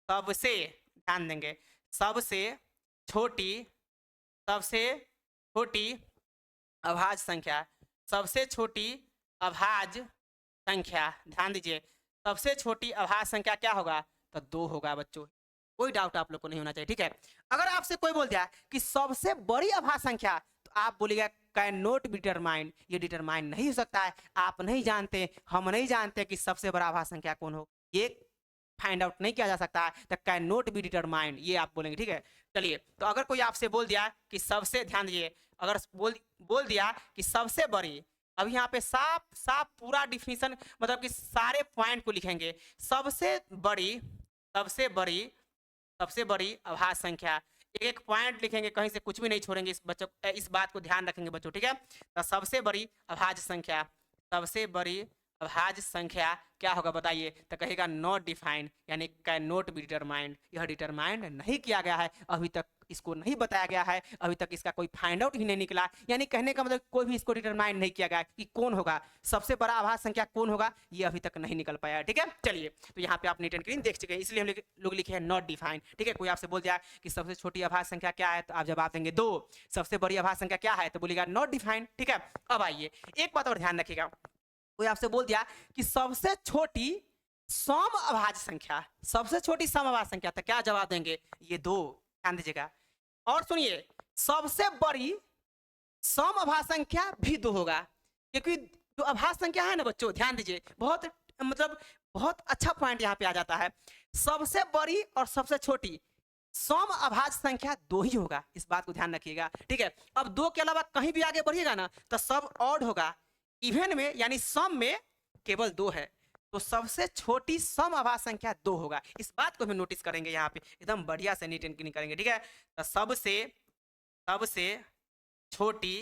सबसे, ध्यान देंगे, सबसे छोटी, सबसे छोटी अभाज्य संख्या, सबसे छोटी अभाज्य संख्या, ध्यान दीजिए, सबसे छोटी अभाज्य संख्या क्या होगा? तो दो होगा बच्चों, कोई डाउट आप लोग को नहीं होना चाहिए, ठीक है। अगर आपसे कोई बोल दिया कि सबसे बड़ी अभाज्य संख्या, तो आप बोलिएगा कैन नॉट बी डिटरमाइंड, ये डिटरमाइन नहीं हो सकता है, आप नहीं जानते, हम नहीं जानते कि सबसे बड़ा अभाज्य संख्या कौन हो, ये फाइंड आउट नहीं किया जा सकता है, तो कैन नॉट बी डिटरमाइंड, ये आप बोलेंगे, ठीक है। चलिए, तो अगर कोई आपसे बोल दिया कि सबसे, ध्यान दीजिए, अगर बोल दिया कि सबसे बड़ी, अब यहाँ पे साफ साफ पूरा डिफिनीशन, मतलब कि सारे पॉइंट को लिखेंगे, सबसे बड़ी, सबसे बड़ी, सबसे बड़ी अभाज्य संख्या, एक एक पॉइंट लिखेंगे, कहीं से कुछ भी नहीं छोड़ेंगे, इस बच्चों, इस बात को ध्यान रखेंगे बच्चों, ठीक है। तो सबसे बड़ी अभाज्य संख्या, सबसे बड़ी अभाज्य संख्या क्या होगा बताइए? तो कहेगा नॉट डिफाइंड, यानी कैन नॉट बी डिटरमाइंड, यह डिटरमाइंड नहीं किया गया है, अभी तक इसको नहीं बताया गया है, अभी तक इसका कोई फाइंड आउट ही नहीं निकला, यानी कहने का मतलब कोई भी इसको डिटरमाइंड नहीं किया गया कि कौन होगा सबसे बड़ा अभाज्य संख्या, कौन होगा, ये अभी तक नहीं निकल पाया, ठीक है। चलिए, तो यहाँ पे आप नीट एंड क्लीन देख चुके हैं, इसलिए हम लोग लिखे हैं नॉट डिफाइंड, ठीक है। कोई आपसे बोल दिया कि सबसे छोटी अभाज्य संख्या क्या है, तो आप जवाब देंगे दो। सबसे बड़ी अभाज्य संख्या क्या है, तो बोलिएगा नॉट डिफाइंड, ठीक है। अब आइए, एक बात और ध्यान रखिएगा, कोई आपसे बोल दिया कि सबसे छोटी सम अभाज्य संख्या, सबसे छोटी सम अभाज्य संख्या, तो क्या जवाब देंगे? ये दो, ध्यान दीजिएगा। और सुनिए, सबसे बड़ी सम अभाज्य संख्या भी दो होगा, क्योंकि जो अभाज्य संख्या है ना बच्चों, ध्यान दीजिए, बहुत मतलब बहुत अच्छा पॉइंट यहाँ पे आ जाता है, सबसे बड़ी और सबसे छोटी सम अभाज्य संख्या दो ही होगा, इस बात को ध्यान रखिएगा, ठीक है। अब दो के अलावा कहीं भी आगे बढ़िएगा ना तो सब ऑड होगा, इवन में यानी सम में केवल दो है, तो सबसे छोटी सम अभाज्य संख्या दो होगा, इस बात को हम नोटिस करेंगे यहाँ पे, एकदम बढ़िया से नीट एंड क्लीन करेंगे, ठीक है। तो सबसे सबसे छोटी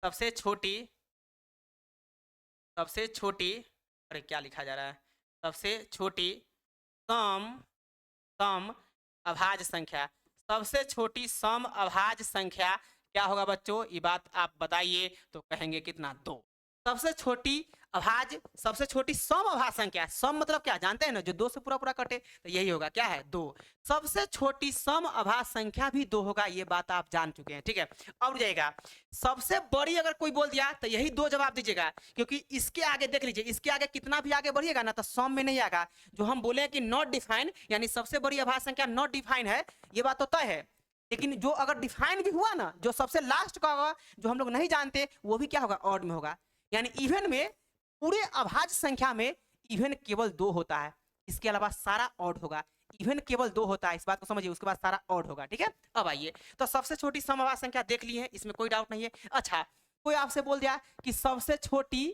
सबसे छोटी, सबसे छोटी, अरे क्या लिखा जा रहा है, सबसे छोटी सम, सम अभाज्य संख्या, सबसे छोटी सम अभाज्य संख्या क्या होगा बच्चों, ये बात आप बताइए। तो कहेंगे कितना, 2। सबसे छोटी अभाज्य, सबसे छोटी सम अभाज्य संख्या, सम मतलब क्या जानते हैं ना, जो 2 से पूरा पूरा कटे, तो यही होगा, क्या है, 2। सबसे छोटी सम अभाज्य संख्या भी 2 होगा, ये बात आप जान चुके हैं, ठीक है। अब जाएगा सबसे बड़ी, अगर कोई बोल दिया तो यही 2 जवाब दीजिएगा, क्योंकि इसके आगे देख लीजिए, इसके आगे कितना भी आगे बढ़िएगा ना तो सम में नहीं आएगा। जो हम बोले कि नॉट डिफाइन, यानी सबसे बड़ी अभाज्य संख्या नॉट डिफाइन है, ये बात तो तय है। लेकिन जो अगर डिफाइन भी हुआ ना, जो सबसे लास्ट का होगा, जो हम लोग नहीं जानते, वो भी क्या होगा, ऑड में होगा। यानी इवन में, पूरे अभाज्य संख्या में इवन केवल 2 होता है, इसके अलावा सारा ऑड होगा। इवन केवल 2 होता है, इस बात को समझिए, उसके बाद सारा ऑड होगा, ठीक है। अब आइए, तो सबसे छोटी सम अभाज्य संख्या देख ली है, इसमें कोई डाउट नहीं है। अच्छा, कोई आपसे बोल दिया कि सबसे छोटी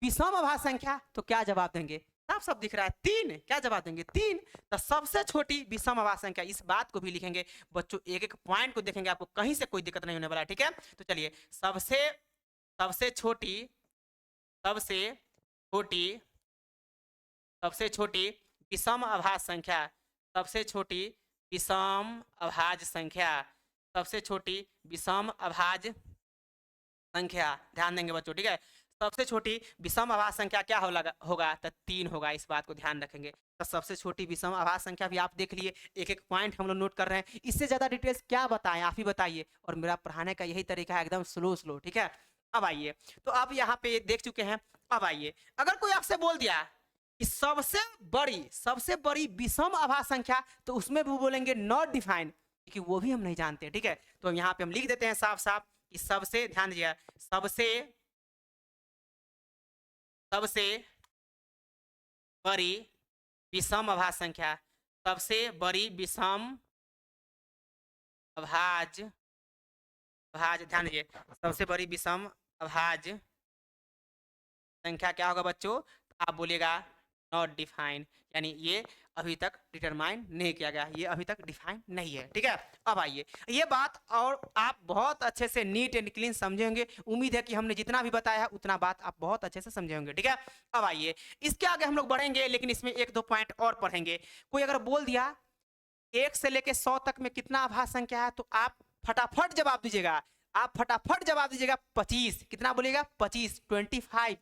विषम अभाज्य संख्या, तो क्या जवाब देंगे, साफ सब दिख रहा है, 3। क्या जवाब देंगे, 3। तो सबसे छोटी विषम अभाज्य संख्या, इस बात को भी लिखेंगे बच्चों, एक एक पॉइंट को देखेंगे, आपको कहीं से कोई दिक्कत नहीं होने वाला है, ठीक है। तो चलिए, सबसे सबसे छोटी, सबसे छोटी, सबसे छोटी विषम अभाज्य संख्या, सबसे छोटी विषम अभाज्य संख्या, सबसे छोटी विषम अभाज्य संख्या, ध्यान देंगे बच्चों, ठीक है। सबसे छोटी विषम अभाज्य संख्या क्या होगा, तो 3 होगा, इस बात को ध्यान रखेंगे। तो सबसे छोटी विषम अभाज्य संख्या भी आप देख लिए, एक एक पॉइंट हम लोग नोट कर रहे हैं। इससे ज्यादा डिटेल्स क्या बताएं, आप ही बताइए। और मेरा पढ़ाने का यही तरीका है, एकदम स्लो स्लो, ठीक है। अब आइए, तो आप यहाँ पे देख चुके हैं। अब आइए, अगर कोई आपसे बोल दिया कि सबसे बड़ी विषम अभाज्य संख्या, तो उसमें भी बोलेंगे नॉट डिफाइन, क्योंकि वो भी हम नहीं जानते, ठीक है। तो यहाँ पे हम लिख देते हैं साफ साफ कि सबसे, ध्यान दीजिए, सबसे सबसे बड़ी विषम अभाज्य संख्या, सबसे बड़ी विषम अभाज्य, ध्यान दीजिए, सबसे बड़ी विषम अभाज्य संख्या क्या होगा बच्चों, आप बोलिएगा नॉट डिफाइन, यानी ये अभी तक डिटरमाइन नहीं किया गया, ये अभी तक डिफाइन नहीं है, ठीक है। अब आइए, ये बात और आप बहुत अच्छे से नीट एंड क्लीन समझे होंगे। उम्मीद है कि हमने जितना भी बताया है उतना बात आप बहुत अच्छे से समझे होंगे, ठीक है। अब आइए, इसके आगे हम लोग बढ़ेंगे, लेकिन इसमें 1-2 पॉइंट और पढ़ेंगे। कोई अगर बोल दिया 1 से लेके 100 तक में कितना अभाज्य संख्या है, तो आप फटाफट जवाब दीजिएगा, आप फटाफट जवाब दीजिएगा 25। कितना बोलिएगा, 25, 25।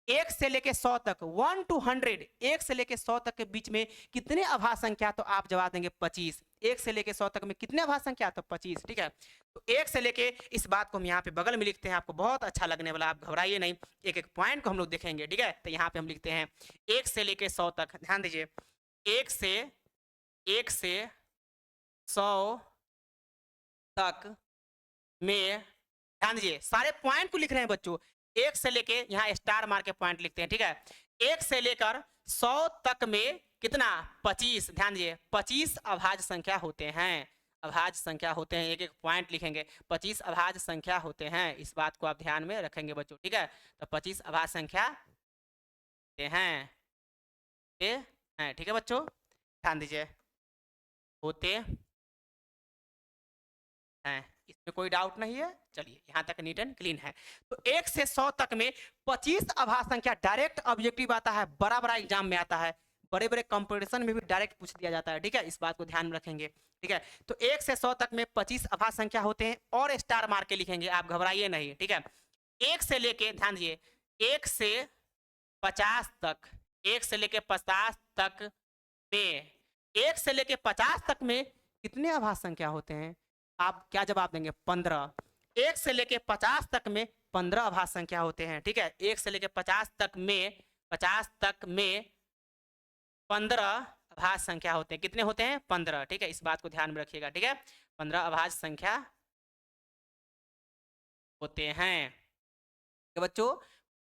1 से लेके 100 तक, 1 to 100, 1 से लेके 100 तक के बीच में कितने अभाज्य संख्या, तो आप जवाब देंगे 25। 1 से लेके 100 तक में कितने अभाज्य संख्या, तो 25, ठीक है। तो 1 से लेके, इस बात को हम यहाँ पे बगल में लिखते हैं, आपको बहुत अच्छा लगने वाला, आप घबराइए नहीं, एक एक पॉइंट को हम लोग देखेंगे, ठीक है। तो यहाँ पे हम लिखते हैं 1 से लेके 100 तक, ध्यान दीजिए, 1 से 100 तक में, ध्यान दीजिए, सारे पॉइंट को लिख रहे हैं बच्चों। 1 से लेके, यहाँ स्टार मार के पॉइंट लिखते हैं, ठीक है। 1 से लेकर 100 तक में कितना, 25, ध्यान दीजिए, 25 अभाज्य संख्या होते हैं, अभाज्य संख्या होते हैं, एक एक पॉइंट लिखेंगे, 25 अभाज्य संख्या होते हैं, इस बात को आप ध्यान में रखेंगे बच्चों, ठीक है। तो 25 अभाज्य संख्या होते हैं, ठीक है बच्चों, ध्यान दीजिए, होते हैं, इसमें कोई डाउट नहीं है। चलिए, यहाँ तक नीट एंड क्लीन है। तो 1 से 100 तक में 25 अभाज्य संख्या, डायरेक्ट ऑब्जेक्टिव आता है, बड़ा बड़ा एग्जाम में आता है, बड़े बड़े कंपटीशन में भी डायरेक्ट पूछ दिया जाता है, ठीक है। इस बात को ध्यान में रखेंगे, ठीक है। तो 1 से 100 तक में 25 अभाज्य संख्या होते हैं, और स्टार मार के लिखेंगे, आप घबराइए नहीं, ठीक है। 1 से लेके, ध्यान दीजिए, 1 से 50 तक, 1 से लेके 50 तक में, 1 से लेके 50 तक में कितने अभाज्य संख्या होते हैं, आप क्या जवाब देंगे, 15। 1 से लेके 50 तक में 15 अभाज्य संख्या होते हैं, ठीक है। 1 से लेके 50 तक में, 50 तक में 15 अभाज्य संख्या होते हैं, कितने होते हैं, 15, ठीक है। इस बात को ध्यान में रखिएगा, ठीक है। 15 अभाज्य संख्या होते हैं, बच्चों,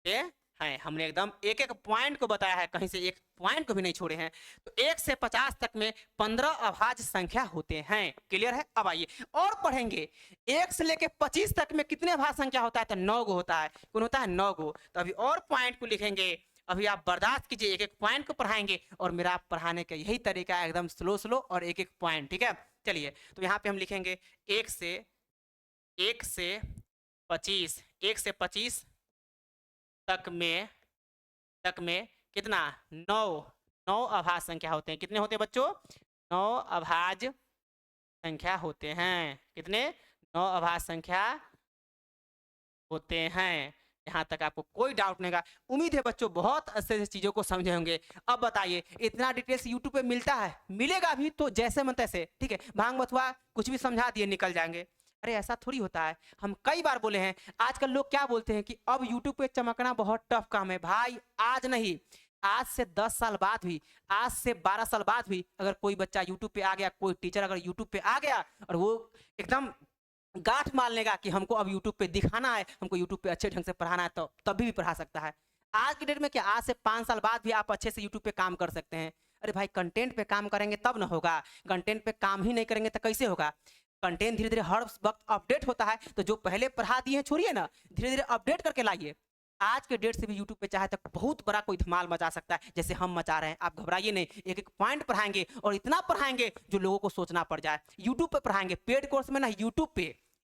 ये है, हमने एकदम एक एक पॉइंट को बताया है, कहीं से एक पॉइंट को भी नहीं छोड़े हैं। तो 1 से 50 तक में 15 अभाज्य संख्या होते हैं, क्लियर है। अब आइए और पढ़ेंगे, 1 से लेके 25 तक में कितने अभाज्य संख्या होता है, तो 9 गो होता है, कौन होता है, 9 गो। तो अभी और पॉइंट को लिखेंगे, अभी आप बर्दाश्त कीजिए, एक एक पॉइंट को पढ़ाएंगे, और मेरा पढ़ाने का यही तरीका है, एकदम स्लो स्लो और एक एक पॉइंट, ठीक है। चलिए, तो यहाँ पे हम लिखेंगे 1 से 25, 1 से 25 तक में कितना 9 अभाज्य संख्या होते हैं। कितने होते हैं बच्चों? 9 अभाज्य संख्या होते हैं। कितने? 9 अभाज्य संख्या होते हैं। यहाँ तक आपको कोई डाउट नहीं होगा। उम्मीद है बच्चों बहुत अच्छे से चीजों को समझे होंगे। अब बताइए, इतना डिटेल्स यूट्यूब पे मिलता है, मिलेगा भी तो जैसे मन तैसे, ठीक है, भांग बथुआ कुछ भी समझा दिए निकल जाएंगे। अरे ऐसा थोड़ी होता है। हम कई बार बोले हैं, आजकल लोग क्या बोलते हैं कि अब यूट्यूब पे चमकना बहुत टफ काम है। भाई आज नहीं, आज से 10 साल बाद भी, आज से 12 साल बाद भी अगर कोई बच्चा यूट्यूब पे आ गया, कोई टीचर अगर यूट्यूब पे आ गया और वो एकदम गांठ मान लेगा कि हमको अब यूट्यूब पे दिखाना है, हमको यूट्यूब पे अच्छे ढंग से पढ़ाना है, तो तभी भी पढ़ा सकता है। आज की डेट में क्या, आज से 5 साल बाद भी आप अच्छे से यूट्यूब पे काम कर सकते हैं। अरे भाई कंटेंट पे काम करेंगे तब ना होगा। कंटेंट पे काम ही नहीं करेंगे तो कैसे होगा? कंटेंट धीरे धीरे हर वक्त अपडेट होता है, तो जो पहले पढ़ा दिए हैं छोड़िए ना, धीरे धीरे अपडेट करके लाइए। आज के डेट से भी यूट्यूब पे चाहे तो बहुत बड़ा कोई धमाल मचा सकता है, जैसे हम मचा रहे हैं। आप घबराइए नहीं, एक एक पॉइंट पढ़ाएंगे और इतना पढ़ाएंगे जो लोगों को सोचना पड़ जाए। यूट्यूब पे पढ़ाएंगे, पेड कोर्स में ना, यूट्यूब पे।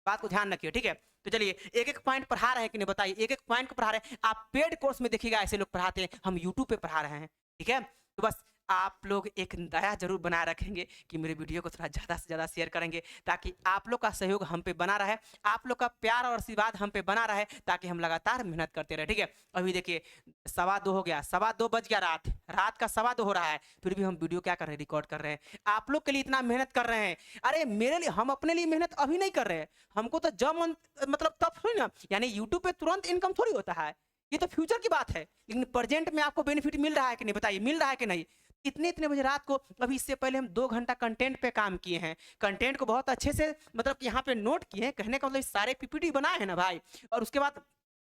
बात को ध्यान रखिए, ठीक है। तो चलिए एक एक पॉइंट पढ़ा रहे हैं कि नहीं बताइए, एक एक पॉइंट को पढ़ा रहे हैं। आप पेड कोर्स में देखिएगा ऐसे लोग पढ़ाते हैं, हम यूट्यूब पे पढ़ा रहे हैं, ठीक है। तो बस आप लोग एक दया जरूर बनाए रखेंगे कि मेरे वीडियो को थोड़ा ज़्यादा से ज़्यादा शेयर करेंगे, ताकि आप लोग का सहयोग हम पे बना रहे, आप लोग का प्यार और आशीर्वाद हम पे बना रहे, ताकि हम लगातार मेहनत करते रहे, ठीक है। अभी देखिए 2:15 हो गया, 2:15 बज गया, रात का 2:15 हो रहा है, फिर भी हम वीडियो क्या कर रहे हैं, रिकॉर्ड कर रहे हैं। आप लोग के लिए इतना मेहनत कर रहे हैं। अरे मेरे लिए, हम अपने लिए मेहनत अभी नहीं कर रहे हैं, हमको तो जब मन मतलब तब थोड़ी ना, यानी यूट्यूब पे तुरंत इनकम थोड़ी होता है, ये तो फ्यूचर की बात है। लेकिन प्रेजेंट में आपको बेनिफिट मिल रहा है कि नहीं बताइए, मिल रहा है कि नहीं? इतने बजे रात को, अभी इससे पहले हम 2 घंटा कंटेंट पे काम किए हैं, कंटेंट को बहुत अच्छे से मतलब यहाँ पे नोट किए हैं। कहने का मतलब सारे पीपीटी बनाए हैं ना भाई, और उसके बाद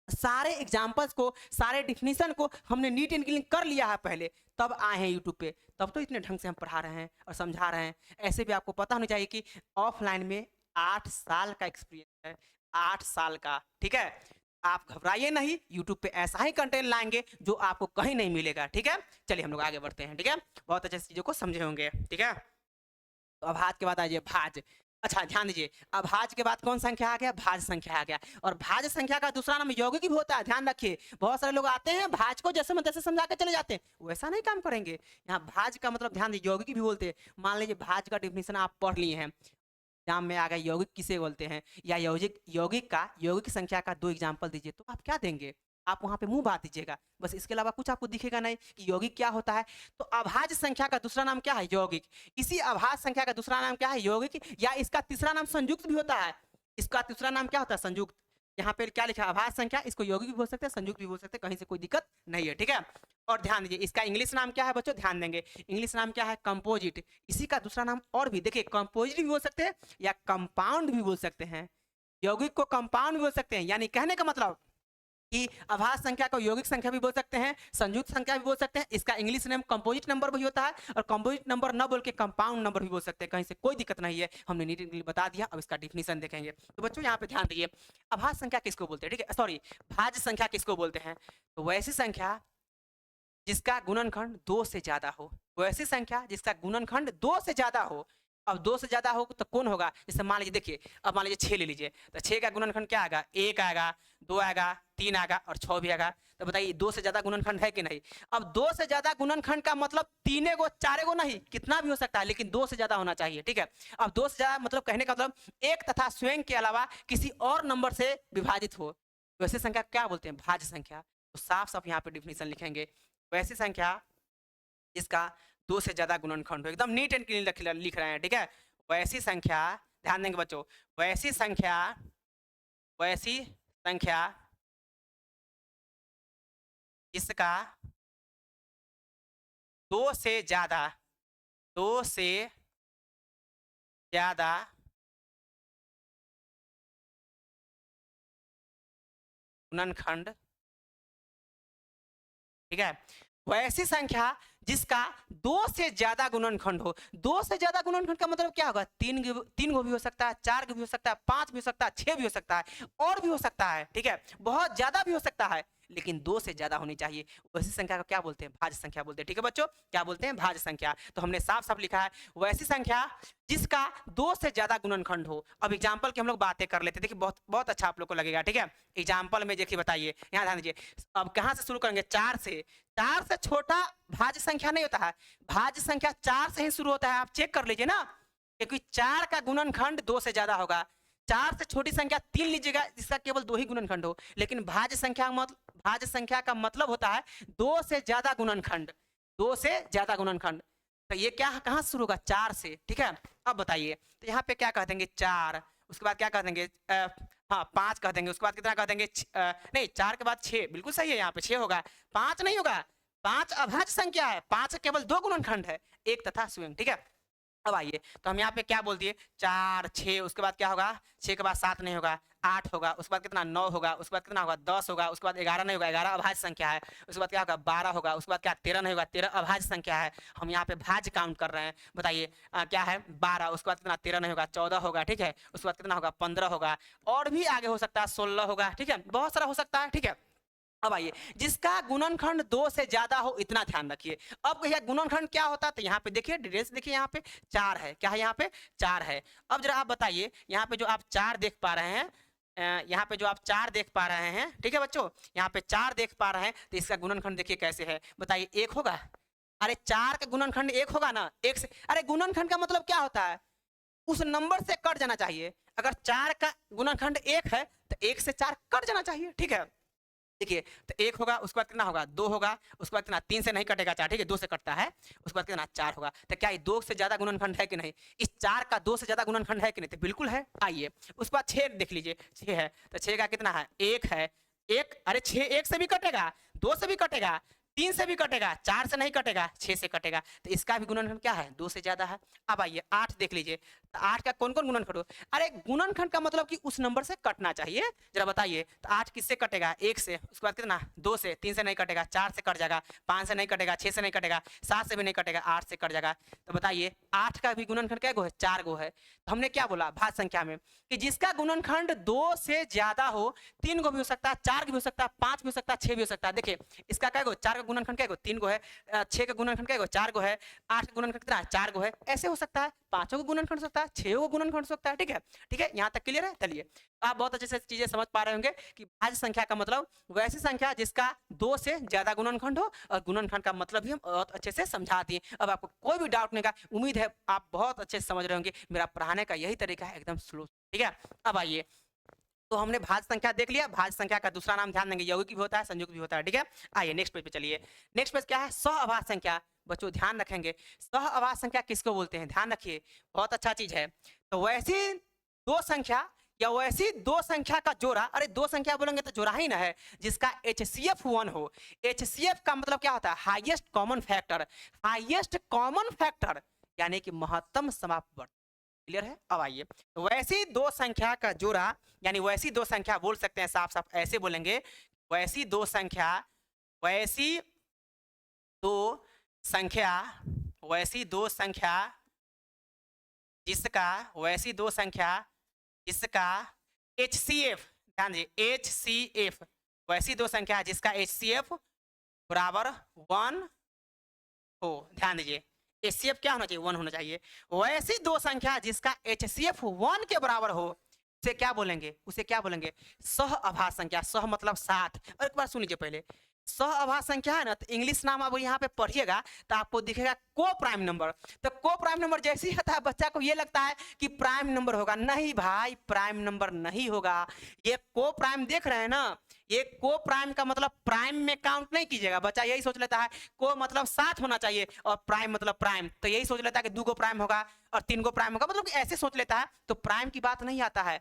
सारे एग्जाम्पल्स को, सारे डिफिनीशन को हमने नीट एंड क्लीन कर लिया है पहले, तब आए हैं यूट्यूब पे। तब तो इतने ढंग से हम पढ़ा रहे हैं और समझा रहे हैं। ऐसे भी आपको पता होना चाहिए कि ऑफलाइन में 8 साल का एक्सपीरियंस है, 8 साल का, ठीक है। आप घबराइए नहीं, यूट्यूब पे ऐसा ही कंटेंट लाएंगे जो आपको कहीं नहीं मिलेगा, ठीक है। चलिए हम लोग आगे बढ़ते हैं, ठीक है। बहुत अच्छे से चीजों को समझे होंगे, ठीक है। तो अभाज्य के बाद आ जाइए भाज्य। अच्छा ध्यान दीजिए, अभाज्य के बाद कौन संख्या आ गया? भाज्य संख्या आ गया। और भाज्य संख्या का दूसरा नाम यौगिक भी होता है, ध्यान रखिए। बहुत सारे लोग आते हैं भाज्य को जैसे मैं तैसे समझा के चले जाते हैं, वैसा नहीं काम करेंगे। यहाँ भाज्य का मतलब ध्यान दीजिए, यौगिक भी बोलते हैं। मान लीजिए भाज्य का डिफिनेशन आप पढ़ लिए हैं, एग्जाम में आ गया यौगिक किसे बोलते हैं, या यौगिक संख्या का 2 एग्जाम्पल दीजिए, तो आप क्या देंगे? आप वहां पे मुंह बात दीजिएगा, बस। इसके अलावा कुछ आपको दिखेगा नहीं कि यौगिक क्या होता है। तो अभाज्य संख्या का दूसरा नाम क्या है? यौगिक। इसी अभाज्य संख्या का दूसरा नाम क्या है? यौगिक। या इसका तीसरा नाम संयुक्त भी होता है। इसका तीसरा नाम क्या होता है? संयुक्त। यहाँ पे क्या लिखा है? अभाज्य संख्या। इसको यौगिक भी बोल सकते हैं, संयुक्त भी बोल सकते हैं, कहीं से कोई दिक्कत नहीं है, ठीक है। और ध्यान दीजिए, इसका इंग्लिश नाम क्या है बच्चों? ध्यान देंगे, इंग्लिश नाम क्या है? कंपोजिट। इसी का दूसरा नाम और भी देखिए, कंपोजिट भी बोल सकते हैं या कंपाउंड भी बोल सकते हैं। यौगिक को कंपाउंड भी बोल सकते हैं, यानी कहने का मतलब कि अभाज्य संख्या को यौगिक संख्या भी बोल सकते हैं, संयुक्त संख्या भी बोल सकते हैं। इसका इंग्लिश नेम कंपोजिट नंबर भी होता है, और कंपोजिट नंबर न बोल के कंपाउंड नंबर भी बोल सकते हैं, कहीं से कोई दिक्कत नहीं है। हमने नीट एंड क्लीन बता दिया, अब इसका डिफिनीशन देखेंगे। तो बच्चों यहाँ पे ध्यान दीजिए, अभाज्य संख्या किसको बोलते हैं, ठीक है, सॉरी, भाज्य संख्या किसको बोलते हैं? तो वैसी संख्या जिसका गुणनखंड 2 से ज्यादा हो, वैसी संख्या जिसका गुणनखंड 2 से ज्यादा हो। अब 2 से ज्यादा हो तो कौन होगा? जैसे मान लीजिए, देखिए अब मान लीजिए 6 ले लीजिए, तो 6 का गुणनखंड क्या आएगा? 1 आएगा, 2 आएगा, 3 आएगा और 6 भी आएगा। तो बताइए 2 से ज्यादा गुणनखंड है कि नहीं? अब 2 से ज्यादा गुणनखंड का मतलब 3 गो 4 गो नहीं, कितना भी हो सकता है, लेकिन 2 से ज्यादा होना चाहिए, ठीक है। अब 2 से ज्यादा मतलब कहने का मतलब एक तथा स्वयं के अलावा किसी और नंबर से विभाजित हो, वैसे संख्या क्या बोलते हैं? भाज्य संख्या। तो साफ साफ यहाँ पे डिफिनीशन लिखेंगे, वैसी संख्या जिसका 2 से ज्यादा गुणनखंड हो। एकदम नीट एंड क्लीन लिख रहे हैं, ठीक है। वैसी संख्या, ध्यान देंगे बच्चों, वैसी संख्या जिसका 2 से ज्यादा गुणनखंड, ठीक है। वैसी संख्या जिसका 2 से ज्यादा गुणनखंड हो। 2 से ज्यादा गुणनखंड का मतलब क्या होगा? 3 गो भी हो सकता है, 4 गो भी हो सकता है, 5 भी हो सकता है, 6 भी हो सकता है, और भी हो सकता है, ठीक है, बहुत ज्यादा भी हो सकता है। लेकिन 2 से ज्यादा होनी चाहिए। वैसी संख्या को क्या बोलते हैं? भाज्य संख्या बोलते हैं। ठीक है बच्चों, क्या बोलते हैं? भाज्य संख्या। तो हमने साफ साफ लिखा है वैसी संख्या जिसका 2 से ज्यादा गुणनखंड हो। अब एग्जाम्पल की हम लोग बातें कर लेते हैं। देखिए बहुत बहुत अच्छा आप लोग को लगेगा। ठीक है, एग्जाम्पल में देखिए, बताइए, यहाँ ध्यान दीजिए। अब कहाँ से शुरू करेंगे? 4 से। 4 से छोटा भाज्य संख्या नहीं होता है, भाज्य संख्या 4 से ही शुरू होता है। आप चेक कर लीजिए ना, क्योंकि 4 का गुणनखंड 2 से ज्यादा होगा। 4 से छोटी संख्या 3 लीजिएगा जिसका केवल 2 ही गुणनखंड हो। लेकिन भाज्य संख्या का मतलब होता है 2 से ज्यादा गुणनखंड, 2 से ज्यादा गुणनखंड। तो ये क्या कहाँ से शुरू होगा? 4 से। ठीक है, अब बताइए, तो यहाँ पे क्या कह देंगे? 4, उसके बाद क्या कह देंगे? हाँ 5 कह देंगे। उसके बाद कितना कह देंगे? नहीं, 4 के बाद 6, बिल्कुल सही है, यहाँ पे 6 होगा, 5 नहीं होगा। 5 अभाज्य संख्या है, 5 केवल 2 गुणनखंड है, 1 तथा स्वयं। ठीक है, अब आइए, तो हम यहाँ पे क्या बोल दिए? 4, 6, उसके बाद क्या होगा? 6 के बाद 7 नहीं होगा, 8 होगा। उसके बाद कितना? 9 होगा। उसके बाद कितना होगा? 10 होगा। उसके बाद 11 नहीं होगा, 11 अभाज्य संख्या है। उसके बाद क्या होगा? 12 होगा। उसके बाद क्या? 13 नहीं होगा, 13 अभाज्य संख्या है। हम यहाँ पे भाज्य काउंट कर रहे हैं, बताइए क्या है? 12। उसके बाद कितना? 13 नहीं होगा, 14 होगा। ठीक है, उसके बाद कितना होगा? 15 होगा, और भी आगे हो सकता है, 16 होगा। ठीक है, बहुत सारा हो सकता है। ठीक है, अब आइए, जिसका गुणनखंड 2 से ज्यादा हो, इतना ध्यान रखिए। अब कहिए गुणनखंड क्या होता है? तो यहाँ पे देखिए डिटेल से देखिए, यहाँ पे 4 है। क्या है? यहाँ पे 4 है। अब जरा आप बताइए, यहाँ पे जो आप 4 देख पा रहे हैं, यहाँ पे जो आप 4 देख पा रहे हैं, ठीक है बच्चों, यहाँ पे 4 देख पा रहे हैं, तो इसका गुणनखंड देखिए कैसे है, बताइए। 1 होगा। अरे 4 का गुणनखंड 1 होगा ना, 1 से। अरे गुणनखंड का मतलब क्या होता है? उस नंबर से कट जाना चाहिए। अगर 4 का गुणनखंड 1 है तो 1 से 4 कट जाना चाहिए। ठीक है, देखिए, तो 1 होगा, उसके बाद कितना होगा? 2 होगा। उसके बाद कितना? 3 से नहीं कटेगा 4, ठीक है, 2 से कटता है। उसके बाद कितना? 4 होगा। तो क्या ये 2 से ज्यादा गुणनखंड है कि नहीं? इस 4 का 2 से ज्यादा गुणनखंड है कि नहीं? तो बिल्कुल है। आइए, उसके बाद 6 देख लीजिए, 6 है, तो 6 का कितना है? 1 है। 1, अरे 6 1 से भी कटेगा, 2 से भी कटेगा, 3 से भी कटेगा, 4 से नहीं कटेगा, 6 से कटेगा। तो इसका भी गुणनखंड क्या है? 2 से ज्यादा है। अब आइए 8 देख लीजिए, तो 8 का कौन कौन गुणनखंड हो? अरे गुणनखंड का मतलब कि उस नंबर से कटना चाहिए। जरा बताइए, तो 8 किससे कटेगा? 1 से। उसके बाद कितना? 2 से। 3 से नहीं कटेगा, 4 से कट जाएगा, 5 से नहीं कटेगा, 6 से नहीं कटेगा, 7 से भी नहीं कटेगा, 8 से कट जाएगा। तो बताइए 8 का भी गुणनखंड क्या गो है? 4 गो है। तो हमने क्या बोला भाज्य संख्या में कि जिसका गुणनखंड 2 से ज्यादा हो, 3 गो भी हो सकता है, 4 भी हो सकता है, 5 भी हो सकता है, 6 भी हो सकता है। देखिए इसका क्या गो? 4 का गुणनखंड क्या गो? 3 गो है। 6 का गुणनखंड क्या गो? 4 गो है। 8 का गुणनखंड कितना है? 4 गो है। ऐसे हो सकता है, 5 का गुणनखंड हो सकता है, 6 का गुणनखंड हो सकता है। ठीक है, ठीक है, यहाँ तक क्लियर है? चलिए, आप बहुत अच्छे से चीजें समझ पा रहे होंगे कि भाज्य संख्या का मतलब वैसी संख्या जिसका 2 से ज्यादा गुणनखंड हो, और गुणनखंड का मतलब भी हम बहुत अच्छे से समझा दिए। अब आपको कोई भी डाउट नहीं का, उम्मीद है आप बहुत अच्छे से समझ रहे होंगे। मेरा पढ़ाने का यही तरीका है, एकदम स्लो। ठीक है, अब आइए, तो हमने भाज्य संख्या देख लिया। भाज्य संख्या का दूसरा नाम ध्यान देंगे, यौगिक भी होता है, संयुग्म भी होता है। ठीक है, आइए नेक्स्ट पेज पे चलिए। नेक्स्ट पेज क्या है? सहअभाज्य संख्या। बच्चों ध्यान रखेंगे, सहअभाज्य संख्या किसको बोलते हैं? ध्यान रखिए, बहुत अच्छा चीज है। तो वैसी दो संख्या या वैसी दो संख्या का जोड़ा, अरे दो संख्या बोलेंगे तो जोड़ा ही ना है, जिसका HCF 1 हो। HCF का मतलब क्या होता है? Highest common factor. Highest common factor यानी कि महत्तम समापवर्त। क्लियर है? अब आइए, तो वैसी दो संख्या का जोड़ा, यानी वैसी दो संख्या बोल सकते हैं, साफ साफ ऐसे बोलेंगे, वैसी दो संख्या, वैसी दो संख्या, वैसी दो संख्या जिसका, वैसी दो संख्या जिसका HCF, ध्यान दीजिए, HCF, वैसी दो संख्या जिसका HCF बराबर 1 हो। ध्यान दीजिए, HCF क्या होना चाहिए? 1 होना चाहिए। वैसी दो संख्या जिसका HCF 1 के बराबर हो, उसे क्या बोलेंगे? उसे क्या बोलेंगे? सहअभाज्य संख्या। सह मतलब साथ। और एक बार सुन लीजिए पहले, सहअभाज्य संख्या है ना, तो इंग्लिश नाम आप यहाँ पे पढ़िएगा तो आपको दिखेगा को प्राइम नंबर। तो को प्राइम नंबर जैसे ही आता है, बच्चा को ये लगता है कि प्राइम नंबर होगा। नहीं भाई, प्राइम नंबर नहीं होगा। ये को प्राइम देख रहे हैं ना, ये को प्राइम का मतलब प्राइम में काउंट नहीं कीजिएगा। बच्चा यही सोच लेता है को मतलब 7 होना चाहिए और प्राइम मतलब प्राइम, तो यही सोच लेता है कि 2 गो प्राइम होगा और 3 गो प्राइम होगा, मतलब कि ऐसे सोच लेता है। तो प्राइम की बात नहीं आता है।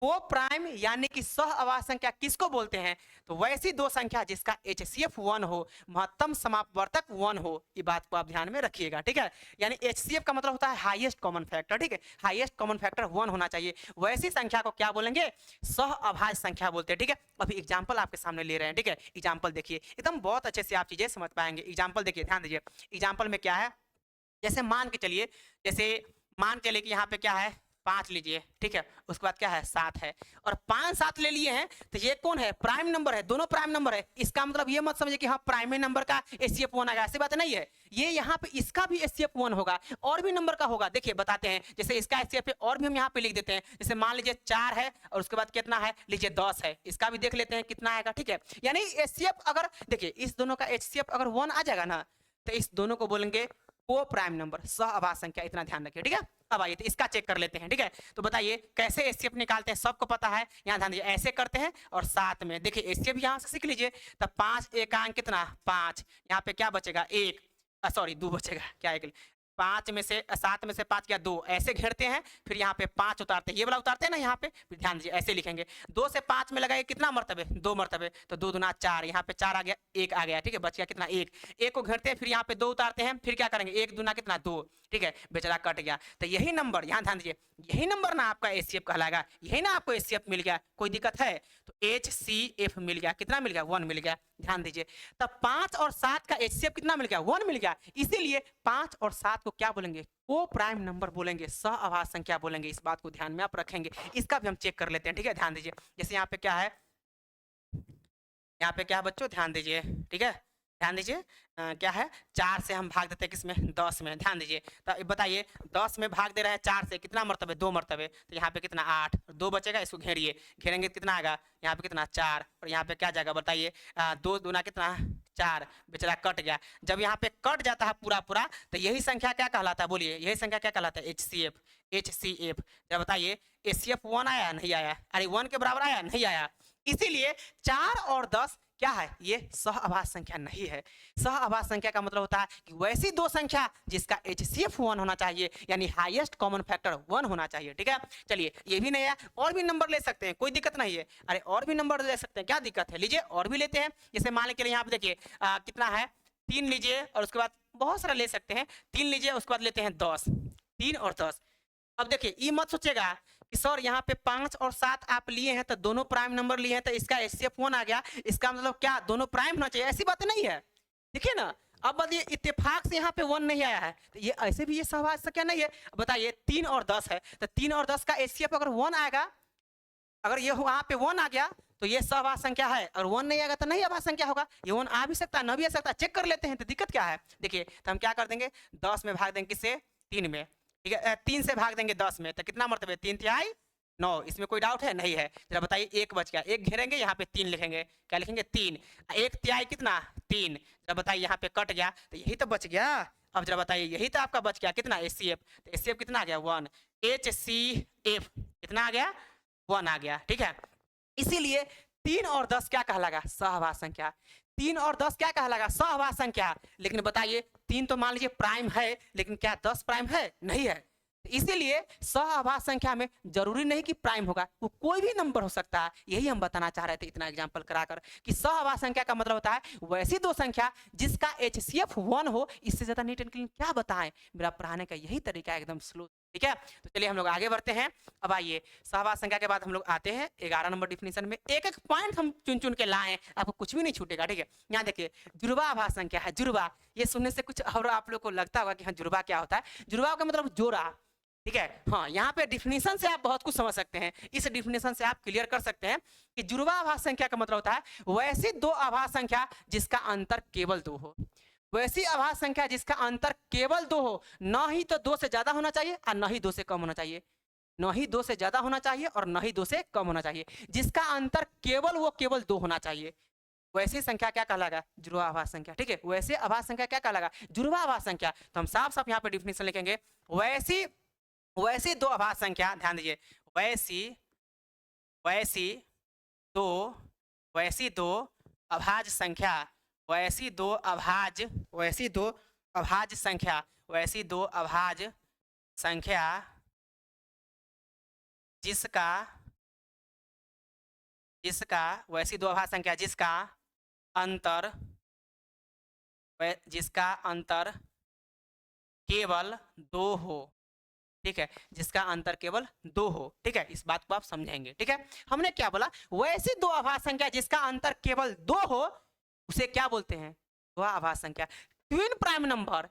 को प्राइम यानी कि सहअभाज्य संख्या किसको बोलते हैं? तो वैसी दो संख्या जिसका HCF 1 हो, महत्तम समापवर्तक 1 हो। ये बात को आप ध्यान में रखिएगा। ठीक है, यानी HCF का मतलब होता है हाईएस्ट कॉमन फैक्टर। ठीक है, हाईएस्ट कॉमन फैक्टर 1 होना चाहिए। वैसी संख्या को क्या बोलेंगे? सहअभाज्य संख्या बोलते हैं। ठीक है, अभी एग्जाम्पल आपके सामने ले रहे हैं। ठीक है, एग्जाम्पल देखिए, एकदम बहुत अच्छे से आप चीजें समझ पाएंगे। एग्जाम्पल देखिए, ध्यान दीजिए। एग्जाम्पल में क्या है? जैसे मान के चलिए, जैसे मान के चलिए कि यहाँ पे क्या है? 5 लीजिए, ठीक है। उसके बाद क्या है 7 है, और 5 7 ले लिए हैं, तो ये कौन है प्राइम नंबर है, दोनों प्राइम नंबर है। इसका मतलब ये मत समझिए कि हाँ प्राइमरी नंबर का एचसीएफ 1 आएगा, ऐसी बात नहीं है। ये यहाँ पे इसका भी एचसीएफ 1 होगा और भी नंबर का होगा। देखिए बताते हैं, जैसे इसका एचसीएफ और भी हम यहाँ पे लिख देते हैं। जैसे मान लीजिए 4 है और उसके बाद कितना है लीजिए 10 है, इसका भी देख लेते हैं कितना आएगा, ठीक है। यानी एचसीएफ अगर देखिए इस दोनों का एचसीएफ अगर 1 आ जाएगा ना, तो इस दोनों को बोलेंगे को प्राइम नंबर, सह आभाज्य संख्या, इतना ध्यान रखिए, ठीक है। अब आइए तो इसका चेक कर लेते हैं, ठीक है। तो बताइए कैसे एचसीएफ निकालते हैं, सबको पता है, यहाँ ध्यान दीजिए ऐसे करते हैं और साथ में देखिए एचसीएफ यहाँ से सीख लीजिए। तब 5 एकांक कितना 5, यहाँ पे क्या बचेगा 1, सॉरी 2 बचेगा, क्या 1 5 में से 7 में से 5 क्या 2, ऐसे घेरते हैं, फिर यहाँ पे 5 उतारते हैं, ये वाला उतारते हैं ना यहाँ पे, फिर ध्यान दीजिए ऐसे लिखेंगे 2 से 5 में लगाए कितना मर्तबे 2 मर्तबे, तो 2 दूना 4, यहाँ पे 4 आ गया 1 आ गया, ठीक है। बच गया कितना 1, 1 को घेरते हैं, फिर यहाँ पे 2 उतारते हैं, फिर क्या करेंगे 1 दूना कितना 2, ठीक है, बेचारा कट गया। तो यही नंबर यहाँ ध्यान दीजिए, यही नंबर ना आपका एचसीएफ कहलाएगा, यही ना आपको एचसीएफ मिल गया, कोई दिक्कत है। तो एचसीएफ मिल गया, कितना मिल गया 1 मिल गया, ध्यान दीजिए। तब 5 और 7 का एचसीएफ कितना मिल गया 1 मिल गया, इसीलिए 5 और 7 को क्या बोलेंगे को प्राइम नंबर बोलेंगे, सह आभाज्य संख्या बोलेंगे। इस बात को ध्यान में आप रखेंगे, इसका भी हम चेक कर लेते हैं, ठीक है। ध्यान दीजिए जैसे यहाँ पे क्या है, यहाँ पे क्या है बच्चों ध्यान दीजिए, ठीक है। ध्यान दीजिए क्या है 4 से हम भाग देते हैं किसमें 10 में, ध्यान दीजिए। तो बताइए 10 में भाग दे रहे हैं 4 से, कितना मर्तबे 2 मर्तबे, तो यहाँ पे कितना 8, 2 बचेगा, इसको घेरिए, घेरेंगे कितना आएगा यहाँ पे कितना 4, और यहाँ पे क्या जाएगा बताइए 2 दूना कितना 4, बेचारा कट गया। जब यहाँ पे कट जाता है पूरा पूरा, तो यही संख्या क्या कहलाता है बोलिए, यही संख्या क्या कहलाता है एचसीएफ, एचसीएफ। जब बताइए एचसीएफ 1 आया नहीं आया, अरे 1 के बराबर आया नहीं आया, इसीलिए 4 और 10 क्या है ये सह आभाज्य संख्या नहीं है। सह आभाज्य संख्या का मतलब होता है कि वैसी दो संख्या जिसका एचसीएफ 1 होना चाहिए, यानी हाईएस्ट कॉमन फैक्टर 1 होना चाहिए, ठीक है। चलिए ये भी नहीं है, और भी नंबर ले सकते हैं, कोई दिक्कत नहीं है। अरे और भी नंबर ले सकते हैं, क्या दिक्कत है, लीजिए और भी लेते हैं। जैसे मान लीजिए यहाँ पे देखिए कितना है 3 लीजिए, और उसके बाद बहुत सारा ले सकते हैं, 3 लीजिए, उसके बाद लेते हैं 10, 3 और 10। अब देखिए ये मत सोचेगा कि सर यहाँ पे 5 और 7 आप लिए हैं तो दोनों प्राइम नंबर लिए हैं तो इसका एचसीएफ 1 आ गया, इसका मतलब क्या दोनों प्राइम होना चाहिए, ऐसी बात नहीं है। देखिए ना, अब ये इत्तेफाक से यहाँ पे 1 नहीं आया है, तो ये ऐसे भी ये सहभाज्य संख्या नहीं है। बताइए 3 और 10 है, तो 3 और 10 का एचसीएफ अगर 1 आएगा, अगर ये वहां पे 1 आ गया तो ये सहभाज्य संख्या है, और 1 नहीं आएगा तो नहीं आभाज्य संख्या होगा। ये 1 आ भी सकता है ना भी आ सकता है, चेक कर लेते हैं, तो दिक्कत क्या है। देखिए तो हम क्या कर देंगे 10 में भाग देंगे किससे 3 में, ठीक है। 3 से भाग देंगे 10 में, तो कितना मर्तबे 3 तिहाई 9, इसमें कोई डाउट है नहीं है। जरा बताइए 1 बच गया, 1 घेरेंगे यहाँ पे 3 लिखेंगे, क्या लिखेंगे 3, 1 तिहाई कितना 3। जरा बताइए यहाँ पे कट गया तो यही तो बच गया। अब जरा बताइए यही तो आपका बच गया कितना एचसीएफ, तो एचसीएफ कितना आ गया 1, एचसीएफ कितना आ गया 1 आ गया, ठीक है। इसीलिए 3 और 10 क्या कहलाएगा सहभाज्य संख्या, 3 और 10 क्या कहलाएगा सहभाज्य संख्या। लेकिन बताइए 3 तो मान लीजिए प्राइम है, लेकिन क्या 10 प्राइम है नहीं है। इसीलिए सहआभाज्य संख्या में जरूरी नहीं कि प्राइम होगा, वो कोई भी नंबर हो सकता है। यही हम बताना चाह रहे थे इतना एग्जांपल कराकर कि सहआभाज्य संख्या का मतलब होता है वैसी दो संख्या जिसका एचसीएफ 1 हो। इससे ज्यादा नीट एंड क्लीन क्या बताएं, मेरा पढ़ाने का यही तरीका है, एकदम स्लो, ठीक है। तो चलिए हम लोग आगे बढ़ते हैं। अब आइए सहआभाज्य संख्या के बाद हम लोग आते हैं 11 नंबर डिफिनेशन में। एक एक पॉइंट हम चुन चुन के लाए, आपको कुछ भी नहीं छूटेगा, ठीक है। यहाँ देखिए जुड़वा आभाज्य संख्या है, जुड़वा, ये सुनने से कुछ और आप लोग को लगता होगा कि हाँ जुड़वा क्या होता है। जुड़वा का मतलब जोड़ा, ठीक है। हाँ यहाँ पे डिफिनेशन से आप बहुत कुछ समझ सकते हैं, इस डिफिनेशन से आप क्लियर कर सकते हैं कि जुड़वा आभाज्य संख्या का मतलब होता है वैसी दो आभाज्य संख्या जिसका अंतर केवल 2 हो, वैसी आभाज्य संख्या जिसका अंतर केवल 2 हो, न ही तो 2 से ज्यादा होना चाहिए और न ही 2 से कम होना चाहिए, न ही 2 से ज्यादा होना चाहिए और न ही 2 से कम होना चाहिए, जिसका अंतर केवल 2 होना चाहिए, वैसी संख्या क्या कहलाएगा जुड़वा आभाज्य संख्या, ठीक है। वैसे आभाज्य संख्या क्या कहलाएगा जुड़वा आभाज्य संख्या। तो हम साफ साफ यहाँ पे डिफिनेशन लिखेंगे वैसी दो आभाज्य संख्या, ध्यान दीजिए वैसी दो अभाज्य संख्या, वैसी दो अभाज्य संख्या जिसका वैसी दो अभाज्य संख्या जिसका अंतर केवल 2 हो, ठीक है, जिसका अंतर केवल 2 हो, ठीक है। इस बात को आप समझेंगे, ठीक है। हमने क्या बोला वैसी दो आभाज्य संख्या जिसका अंतर केवल 2 हो, उसे क्या बोलते हैं द्विआभाज्य संख्या। ट्विन प्राइम नंबर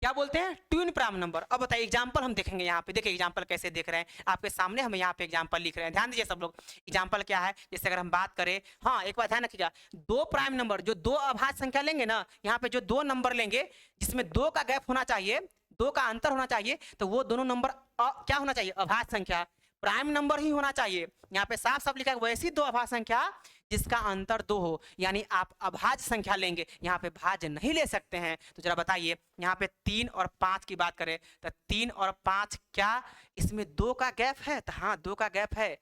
क्या बोलते हैं, ट्विन प्राइम नंबर। अब बताइए एग्जांपल हम देखेंगे यहाँ पे, देखिए एग्जांपल कैसे देख रहे हैं आपके सामने, हम यहाँ पे एग्जांपल लिख रहे हैं, ध्यान दीजिए सब लोग। एग्जांपल क्या है, जैसे अगर हम बात करें, हाँ एक बात ध्यान रखिएगा, दो प्राइम नंबर, जो दो अभाज्य संख्या लेंगे ना, यहाँ पे जो दो नंबर लेंगे जिसमें दो का गैप होना चाहिए, दो का अंतर होना चाहिए, तो वो दोनों नंबर क्या होना चाहिए, अभाज्य संख्या, प्राइम नंबर ही होना चाहिए। यहाँ पे साफ साफ लिखा है वैसी दो अभाज्य संख्या जिसका अंतर दो हो, यानी आप अभाज्य संख्या लेंगे, यहाँ पे भाज्य नहीं ले सकते हैं। तो जरा बताइए, यहाँ पे 3 और 5 की बात करें तो 3 और 5 क्या इसमें दो का गैप है, तो हाँ दो का गैप है।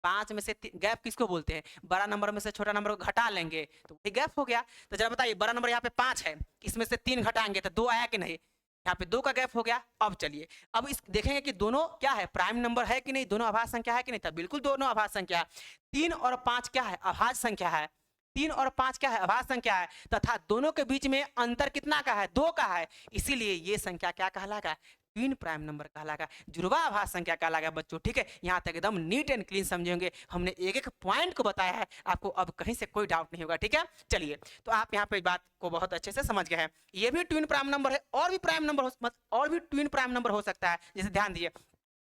5 में से गैप किसको बोलते हैं, बड़ा नंबर में से छोटा नंबर को घटा लेंगे तो वही गैप हो गया। तो जरा बताइए, बड़ा नंबर यहाँ पे 5 है, इसमें से 3 घटाएंगे तो 2 आया कि नहीं, यहाँ पे दो का गैप हो गया। अब चलिए अब इस देखेंगे कि दोनों क्या है, प्राइम नंबर है कि नहीं, दोनों अभाज्य संख्या है कि नहीं, था बिल्कुल दोनों अभाज्य संख्या है। 3 और 5 क्या है, अभाज्य संख्या है, 3 और 5 क्या है, अभाज्य संख्या है, तथा दोनों के बीच में अंतर कितना का है, दो का है, इसीलिए ये संख्या क्या कहलाएगा, ट्विन प्राइम नंबर कहलाएगा, जुड़वा अभाज्य संख्या कहलाएगा बच्चों। ठीक है, यहाँ तक एकदम नीट एंड क्लीन समझेंगे, हमने एक एक पॉइंट को बताया है, आपको अब कहीं से कोई डाउट नहीं होगा। ठीक है, चलिए तो आप यहाँ पे बात को बहुत अच्छे से समझ गए हैं। ये भी ट्विन प्राइम नंबर है, और भी प्राइम नंबर और भी ट्विन प्राइम नंबर हो सकता है, जैसे ध्यान दीजिए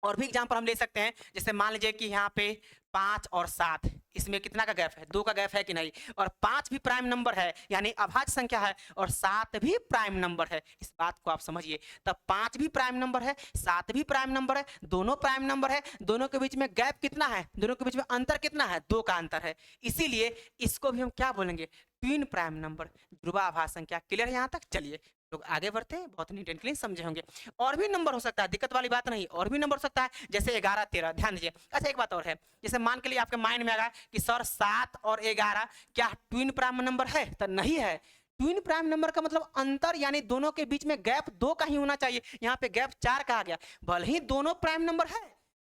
और भी एग्जाम्पल हम ले सकते हैं, जैसे मान लीजिए कि यहाँ पे 5 और 7, इसमें कितना का गैप है, दो का गैप है कि नहीं, और 5 भी प्राइम नंबर है यानी अभाज्य संख्या है, और 7 भी प्राइम नंबर है, इस बात को आप समझिए। तब 5 भी प्राइम नंबर है, 7 भी प्राइम नंबर है, दोनों प्राइम नंबर है, दोनों के बीच में गैप कितना है, दोनों के बीच में अंतर कितना है, दो का अंतर है, इसीलिए इसको भी हम क्या बोलेंगे, ट्विन प्राइम नंबर, ध्रुवा अभाज्य संख्या। क्लियर है यहाँ तक, चलिए लोग आगे बढ़ते हैं, बहुत नीट एंड क्लीन समझे होंगे। और भी नंबर हो सकता है, दिक्कत वाली बात नहीं, और भी नंबर हो सकता है, जैसे 11 13, ध्यान दीजिए। अच्छा एक बात और है, जैसे मान के लिए आपके माइंड में आएगा कि सर 7 और 11 क्या ट्विन प्राइम नंबर है, तो नहीं है। ट्विन प्राइम नंबर का मतलब अंतर यानी दोनों के बीच में गैप दो का ही होना चाहिए, यहाँ पे गैप 4 का आ गया, भले ही दोनों प्राइम नंबर है,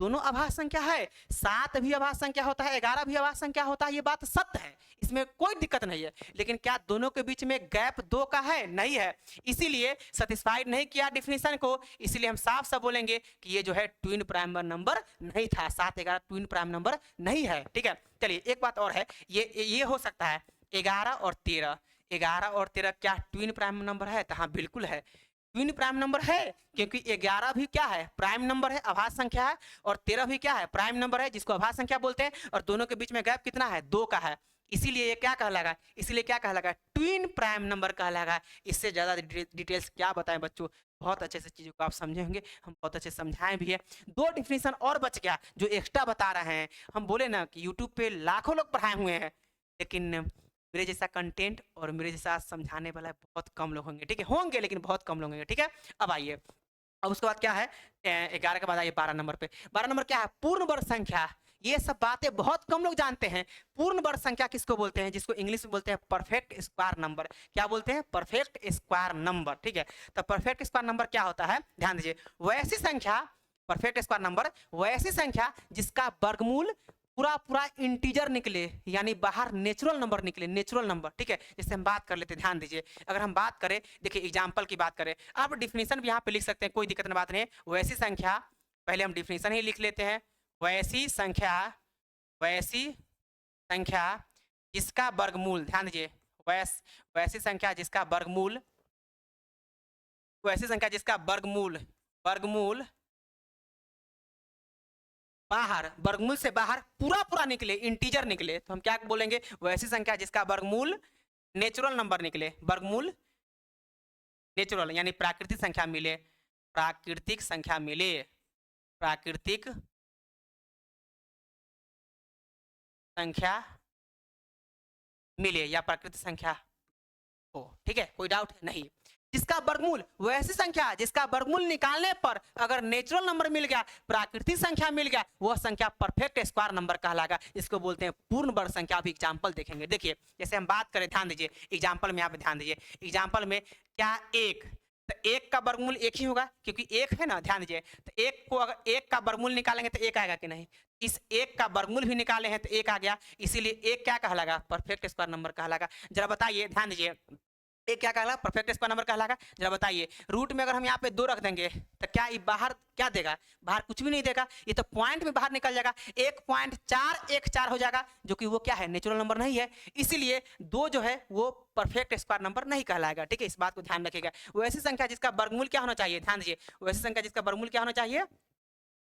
दोनों अभाज्य संख्या है, 7 भी अभाज्य संख्या होता है, 11 भी अभाज्य संख्या होता है, ये बात सत्य है, इसमें कोई दिक्कत नहीं है, लेकिन क्या दोनों के बीच में गैप दो का है, नहीं है, इसीलिए सेटिस्फाइड नहीं किया डेफिनेशन को, इसीलिए हम साफ साफ बोलेंगे कि ये जो है ट्विन प्राइम नंबर नहीं था, 7 11 ट्विन प्राइम नंबर नहीं है। ठीक है, चलिए एक बात और है, ये हो सकता है 11 और 13, 11 और 13 क्या ट्विन प्राइम नंबर है, तो हाँ बिल्कुल है, ट्विन प्राइम नंबर है, क्योंकि 11 भी क्या है, प्राइम नंबर है, अभाज्य संख्या है, और 13 भी क्या है, प्राइम नंबर है, जिसको अभाज्य संख्या बोलते हैं, और दोनों के बीच में गैप कितना है, दो का है, इसीलिए ये क्या कहलाएगा, इसीलिए क्या कहलाएगा, ट्विन प्राइम नंबर कहलाएगा। इससे ज्यादा डिटेल्स क्या बताएं बच्चों, बहुत अच्छे से चीजों को आप समझे होंगे, हम बहुत अच्छे समझाएं भी है। दो डिफिनेशन और बच गया जो एक्स्ट्रा बता रहे हैं, हम बोले ना कि यूट्यूब पे लाखों लोग पढ़ाए हुए हैं, लेकिन मेरे जैसा कंटेंट और मेरे जैसा समझाने वाला बहुत कम लोग होंगे। ठीक है, होंगे लेकिन बहुत कम लोग होंगे। ठीक है, अब आइए, अब उसके बाद क्या है, 11 के बाद आइए 12 नंबर पे। 12 नंबर क्या है, पूर्ण वर्ग संख्या। ये सब बातें बहुत कम लोग जानते हैं। पूर्ण वर्ग संख्या किसको बोलते हैं, जिसको इंग्लिश में बोलते हैं परफेक्ट स्क्वायर नंबर। क्या बोलते हैं, परफेक्ट स्क्वायर नंबर। ठीक है, तो परफेक्ट स्क्वायर नंबर क्या होता है, ध्यान दीजिए, वैसी संख्या, परफेक्ट स्क्वायर नंबर वैसी संख्या जिसका वर्गमूल पूरा पूरा इंटीजर निकले, यानी बाहर नेचुरल नंबर निकले, नेचुरल नंबर। ठीक है, जैसे हम बात कर लेते हैं, ध्यान दीजिए, अगर हम बात करें, देखिए एग्जांपल की बात करें, आप डिफिनेशन भी यहाँ पे लिख सकते हैं, कोई दिक्कत की बात नहीं है। वैसी संख्या, पहले हम डिफिनेशन ही लिख लेते हैं, वैसी संख्या, वैसी संख्या जिसका वर्गमूल, ध्यान दीजिए, वैसी संख्या जिसका वर्गमूल, वैसी संख्या जिसका वर्गमूल, वर्गमूल बाहर, वर्गमूल से बाहर पूरा पूरा निकले, इंटीजर निकले, तो हम क्या बोलेंगे, वैसी संख्या जिसका वर्गमूल नेचुरल नंबर निकले, वर्गमूल नेचुरल यानी प्राकृतिक संख्या मिले, प्राकृतिक संख्या मिले, प्राकृतिक संख्या मिले या प्राकृतिक संख्या हो। ठीक है, कोई डाउट नहीं। जिसका वर्गमूल, वैसी संख्या जिसका वर्गमूल निकालने पर अगर नेचुरल नंबर मिल गया, प्राकृतिक संख्या मिल गया, वह संख्या परफेक्ट स्क्वायर नंबर कहलाएगा। इसको बोलते हैं पूर्ण वर्ग संख्या। अभी एग्जांपल देखेंगे, देखिए जैसे हम बात करें, ध्यान दीजिए एग्जांपल में, यहाँ पे ध्यान दीजिए, एग्जांपल में क्या एक, तो एक का वर्गमूल एक ही होगा क्योंकि एक है ना, ध्यान दीजिए, तो एक को अगर एक का वर्गमूल निकालेंगे तो एक आएगा कि नहीं, इस एक का वर्गमूल भी निकाले हैं तो एक आ गया, इसीलिए एक क्या कहलाएगा, परफेक्ट स्क्वायर नंबर कहलाएगा। जरा बताइए, ध्यान दीजिए, ये क्या कहलाएगा, परफेक्ट स्क्वायर नंबर कहलाएगा। जरा बताइए, रूट में अगर हम यहाँ पे 2 रख देंगे तो क्या ये बाहर क्या देगा, बाहर कुछ भी नहीं देगा, ये तो पॉइंट में बाहर निकल जाएगा, 1.414 हो जाएगा, जो कि वो क्या है, नेचुरल नंबर नहीं है। इसीलिए 2 जो है वो परफेक्ट स्क्वायर नंबर नहीं कहलाएगा। ठीक है, इस बात को ध्यान रखिएगा। वैसी संख्या जिसका वर्गमूल क्या होना चाहिए, ध्यान दीजिए, वैसी संख्या जिसका वर्गमूल क्या होना चाहिए,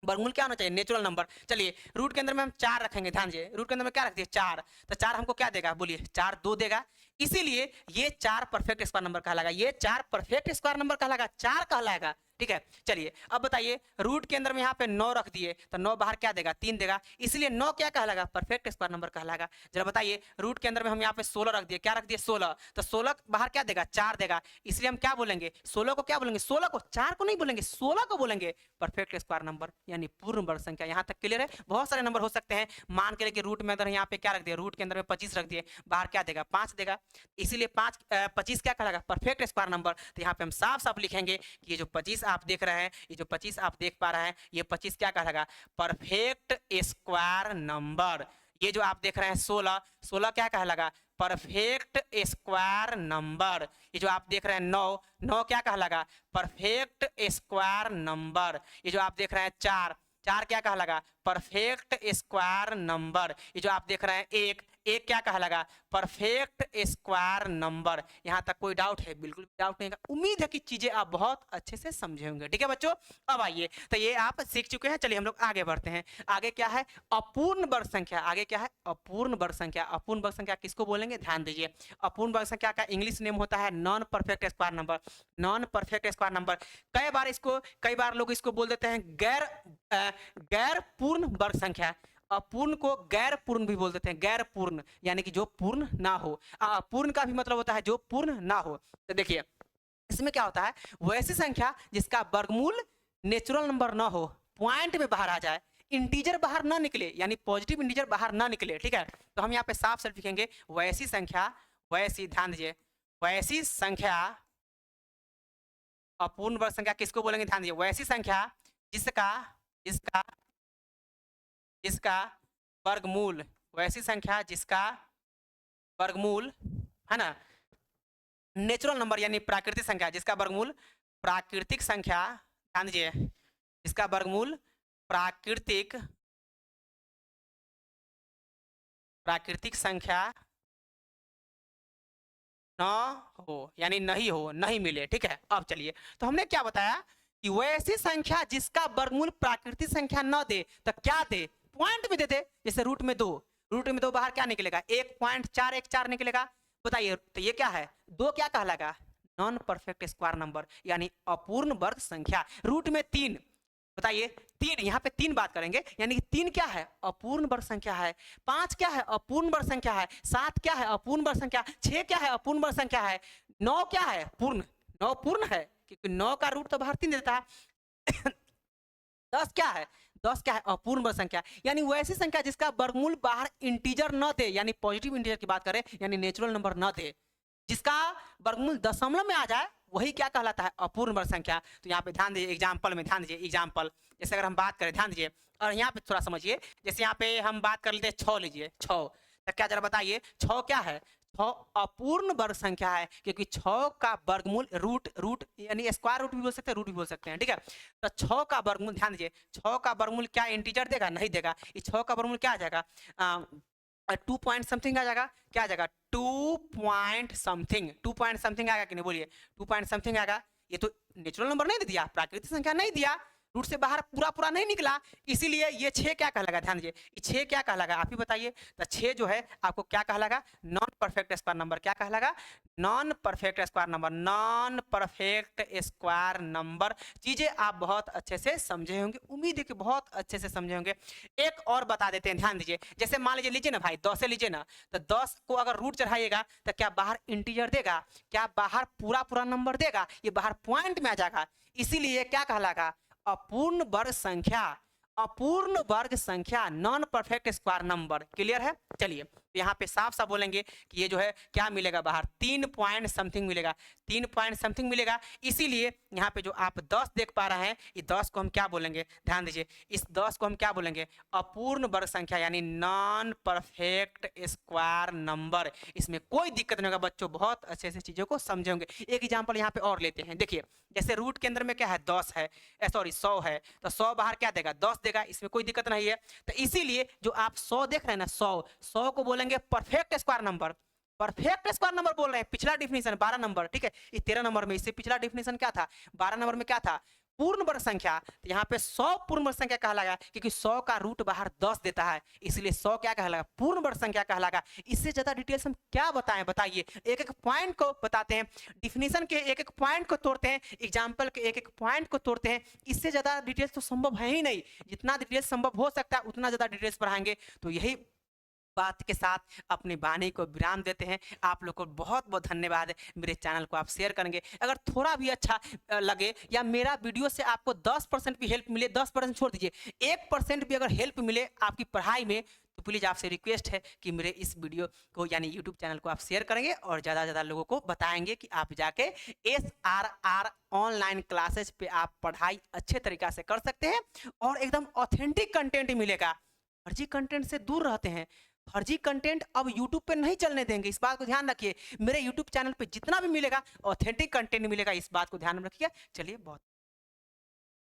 वर्गमूल क्या होना चाहिए, नेचुरल नंबर। चलिए रूट के अंदर में हम 4 रखेंगे, ध्यान दीजिए, रूट के अंदर में क्या रख दिए, 4, तो 4 हमको क्या देगा, बोलिए, 4 2 देगा। इसीलिए ये 4 परफेक्ट स्क्वायर नंबर कहलाएगा, ये 4 परफेक्ट स्क्वायर नंबर कहलाएगा, 4 कहलाएगा। ठीक है, चलिए अब बताइए, रूट के अंदर में यहाँ पे 9 रख दिए तो 9 बाहर क्या देगा, 3 देगा, इसलिए 9 क्या कहलाएगा, परफेक्ट स्क्वायर नंबर कहलाएगा। जरा बताइए, रूट के अंदर में हम यहाँ पे 16 रख दिए, क्या रख दिए, 16, तो 16 बाहर क्या देगा, 4 देगा, इसलिए हम क्या बोलेंगे, 16 को क्या बोलेंगे, 16 को, 4 को नहीं बोलेंगे, 16 को बोलेंगे परफेक्ट स्क्वायर नंबर, यानी पूर्ण वर्ग संख्या। यहाँ तक क्लियर है। बहुत सारे नंबर हो सकते हैं, मान के लिए रूट में अगर यहाँ पे क्या रख दिया, रूट के अंदर में 25 रख दिए, बाहर क्या देगा, 5 देगा, इसीलिए 25 क्या कहलाएगा, परफेक्ट स्क्वायर नंबर। तो यहाँ पे हम साफ साफ लिखेंगे कि ये जो 25 आप देख रहे हैं, ये जो 25 आप देख पा रहे हैं, ये 25 क्या कहलाएगा, परफेक्ट स्क्वायर नंबर। ये जो आप देख रहे हैं 16, 16 क्या कहलाएगा, परफेक्ट स्क्वायर नंबर। ये जो आप देख रहे हैं 9, 9 क्या कहलाएगा, परफेक्ट स्क्वायर नंबर। ये जो आप देख रहे हैं 4, 4 क्या कहलाएगा, परफेक्ट स्क्वायर नंबर। ये जो आप देख रहे हैं 1, 1 क्या कहलाएगा, परफेक्ट स्क्वायर नंबर। यहाँ तक कोई डाउट है, बिल्कुल भी डाउट नहीं है। उम्मीद है कि चीजें आप बहुत अच्छे से समझे होंगे। ठीक है बच्चों, अब आइए, तो ये आप सीख चुके हैं, चलिए हम लोग आगे बढ़ते हैं। आगे क्या है, अपूर्ण वर्ग संख्या। आगे क्या है, अपूर्ण वर्ग संख्या। अपूर्ण वर्ग संख्या किसको बोलेंगे, ध्यान दीजिए, अपूर्ण वर्ग संख्या का इंग्लिश नेम होता है non perfect square number. Non perfect square number, कई बार लोग इसको बोल देते हैं गैर पूर्ण वर्ग संख्या। अपूर्ण को गैर पूर्ण भी बोल देते हैं, गैर पूर्ण यानी कि जो पूर्ण ना हो। अपूर्ण का भी मतलब होता है जो पूर्ण ना हो। तो देखिए इसमें क्या होता है, वैसी संख्या जिसका वर्गमूल नेचुरल नंबर ना हो, पॉइंट में बाहर आ जाए, इंटीजर बाहर ना निकले, यानी पॉजिटिव इंटीजर बाहर ना निकले। ठीक है, तो हम यहाँ पे साफ साफ लिखेंगे वैसी संख्या, वैसी, ध्यान दीजिए, वैसी संख्या, अपूर्ण वर्ग संख्या किसको बोलेंगे, ध्यान दीजिए, वैसी संख्या जिसका जिसका जिसका वर्गमूल, वैसी संख्या जिसका वर्गमूल है ना, नेचुरल नंबर यानी प्राकृतिक संख्या, जिसका वर्गमूल प्राकृतिक संख्या, ध्यान दीजिए, जिसका वर्गमूल प्राकृतिक संख्या न हो, यानी नहीं हो, नहीं मिले। ठीक है, अब चलिए, तो हमने क्या बताया कि वैसी संख्या जिसका वर्गमूल प्राकृतिक संख्या न दे, तो क्या दे, पॉइंट में दे दे। जैसे रूट में 2, रूट में 2 बाहर क्या निकलेगा, 1.414 निकलेगा। बताइए, तो ये क्या है, 2 क्या कहलाएगा, नॉन परफेक्ट स्क्वायर नंबर, यानी अपूर्ण वर्ग संख्या। रूट में 3, बताइए 3, यहाँ पे 3 बात करेंगे, यानी कि 3 क्या है, अपूर्ण वर्ग संख्या है। 5 क्या है, अपूर्ण वर्ग संख्या है। 7 क्या है, अपूर्ण वर्ग संख्या। 6 क्या है, अपूर्ण वर्ग संख्या है। 9 क्या है, पूर्ण, 9 पूर्ण है, क्योंकि 9 का रूट तो बाहर 3 देता है। 10 क्या है, 10 क्या है, अपूर्ण वर्ग संख्या, यानी वैसी संख्या जिसका वर्गमूल बाहर इंटीजर न दे, यानी पॉजिटिव इंटीजर की बात करें, यानी नेचुरल नंबर न दे, जिसका वर्गमूल दशमलव में आ जाए, वही क्या कहलाता है, अपूर्ण वर्ग संख्या। तो यहाँ पे ध्यान दीजिए, एग्जाम्पल में ध्यान दीजिए, एग्जाम्पल जैसे अगर हम बात करें, ध्यान दीजिए, और यहाँ पे थोड़ा समझिए, जैसे यहाँ पे हम बात कर लेते हैं 6 लीजिए, 6, तो क्या जरा बताइए 6 क्या है, 6 अपूर्ण वर्ग संख्या है, क्योंकि 6 का वर्गमूल रूट यानी स्क्वायर रूट भी बोल सकते हैं, रूट भी बोल सकते हैं। ठीक है, तो 6 का वर्गमूल, ध्यान दीजिए, 6 का वर्गमूल क्या इंटीजर देगा, नहीं देगा। इस 6 का वर्गमूल क्या आ जाएगा, 2 पॉइंट समथिंग आ जाएगा, क्या आ जाएगा, 2 पॉइंट समथिंग आएगा कि नहीं, बोलिए, 2 पॉइंट समथिंग आएगा। ये तो नेचुरल नंबर नहीं दे दिया, प्राकृतिक संख्या नहीं दिया, रूट से बाहर पूरा नहीं निकला, इसीलिए ये 6 क्या कहलाएगा, ध्यान दीजिए, 6 क्या कहलाएगा, आप ही बताइए। तो 6 जो है आपको क्या कहलाएगा, नॉन परफेक्ट स्क्वायर नंबर। क्या कहलाएगा, non perfect square number, non perfect square number. चीजें आप बहुत अच्छे से समझे होंगे, उम्मीद है कि बहुत अच्छे से समझे होंगे। एक और बता देते हैं, ध्यान दीजिए, जैसे मान लीजिए ना भाई 10 से लीजिए ना, तो 10 को अगर रूट चढ़ाइएगा तो क्या बाहर इंटीजर देगा, क्या बाहर पूरा नंबर देगा, ये बाहर पॉइंट में आ जाएगा, इसीलिए क्या कहलाएगा, अपूर्ण वर्ग संख्या, अपूर्ण वर्ग संख्या, non perfect square number. Clear है, चलिए तो यहाँ पे साफ साफ बोलेंगे कि ये जो है क्या मिलेगा बाहर, 3 पॉइंट समथिंग मिलेगा, 3 पॉइंट समथिंग मिलेगा। इसीलिए यहाँ पे जो आप 10 देख पा रहे हैं, ये 10 को हम क्या बोलेंगे, ध्यान दीजिए, इस 10 को हम क्या बोलेंगे, अपूर्ण वर्ग संख्या यानी नॉन परफेक्ट स्क्वायर नंबर। इसमें कोई दिक्कत नहीं होगा बच्चों, बहुत अच्छे से चीजों को समझे होंगे। एक एग्जांपल यहाँ पे और लेते हैं, देखिए जैसे रूट के अंदर में क्या है 10 है, सॉरी 100 है, तो 100 बाहर क्या देगा 10 देगा, इसमें कोई दिक्कत नहीं है। तो इसीलिए जो आप 100 देख रहे हैं ना, 100 को बोलेंगे perfect square number, perfect square number बोल रहे हैं। पिछला डिफिनेशन 12 नंबर, ठीक है, इस 13 नंबर में, इससे पिछला डिफिनेशन क्या था, 12 नंबर में क्या था, पूर्ण वर्ग संख्या। तो यहाँ पे 100 पूर्ण वर्ग संख्या कहलाएगा, क्योंकि 100 का रूट बाहर 10 देता है, इसलिए 100 क्या कहलाएगा, पूर्ण वर्ग संख्या कहलाएगा। इससे ज्यादा डिटेल्स हम क्या बताएं, बताइए, एक एक पॉइंट को बताते हैं, डिफिनेशन के एक एक पॉइंट को तोड़ते हैं, एग्जाम्पल के एक एक पॉइंट को तोड़ते हैं। इससे ज्यादा डिटेल्स तो संभव है ही नहीं, जितना डिटेल्स संभव हो सकता है उतना ज्यादा डिटेल्स पढ़ाएंगे। तो यही बात के साथ अपनी वाणी को विराम देते हैं। आप लोग को बहुत बहुत धन्यवाद। मेरे चैनल को आप शेयर करेंगे, अगर थोड़ा भी अच्छा लगे या मेरा वीडियो से आपको 10% भी हेल्प मिले, 10% छोड़ दीजिए, 1% भी अगर हेल्प मिले आपकी पढ़ाई में, तो प्लीज़ आपसे रिक्वेस्ट है कि मेरे इस वीडियो को यानी यूट्यूब चैनल को आप शेयर करेंगे और ज़्यादा से ज़्यादा लोगों को बताएंगे कि आप जाके SRR ऑनलाइन क्लासेज पे आप पढ़ाई अच्छे तरीक़ा से कर सकते हैं और एकदम ऑथेंटिक कंटेंट मिलेगा। फर्जी कंटेंट से दूर रहते हैं, फर्जी कंटेंट अब YouTube पे नहीं चलने देंगे, इस बात को ध्यान रखिए। मेरे YouTube चैनल पे जितना भी मिलेगा ऑथेंटिक कंटेंट मिलेगा, इस बात को ध्यान में रखिए। चलिए बहुत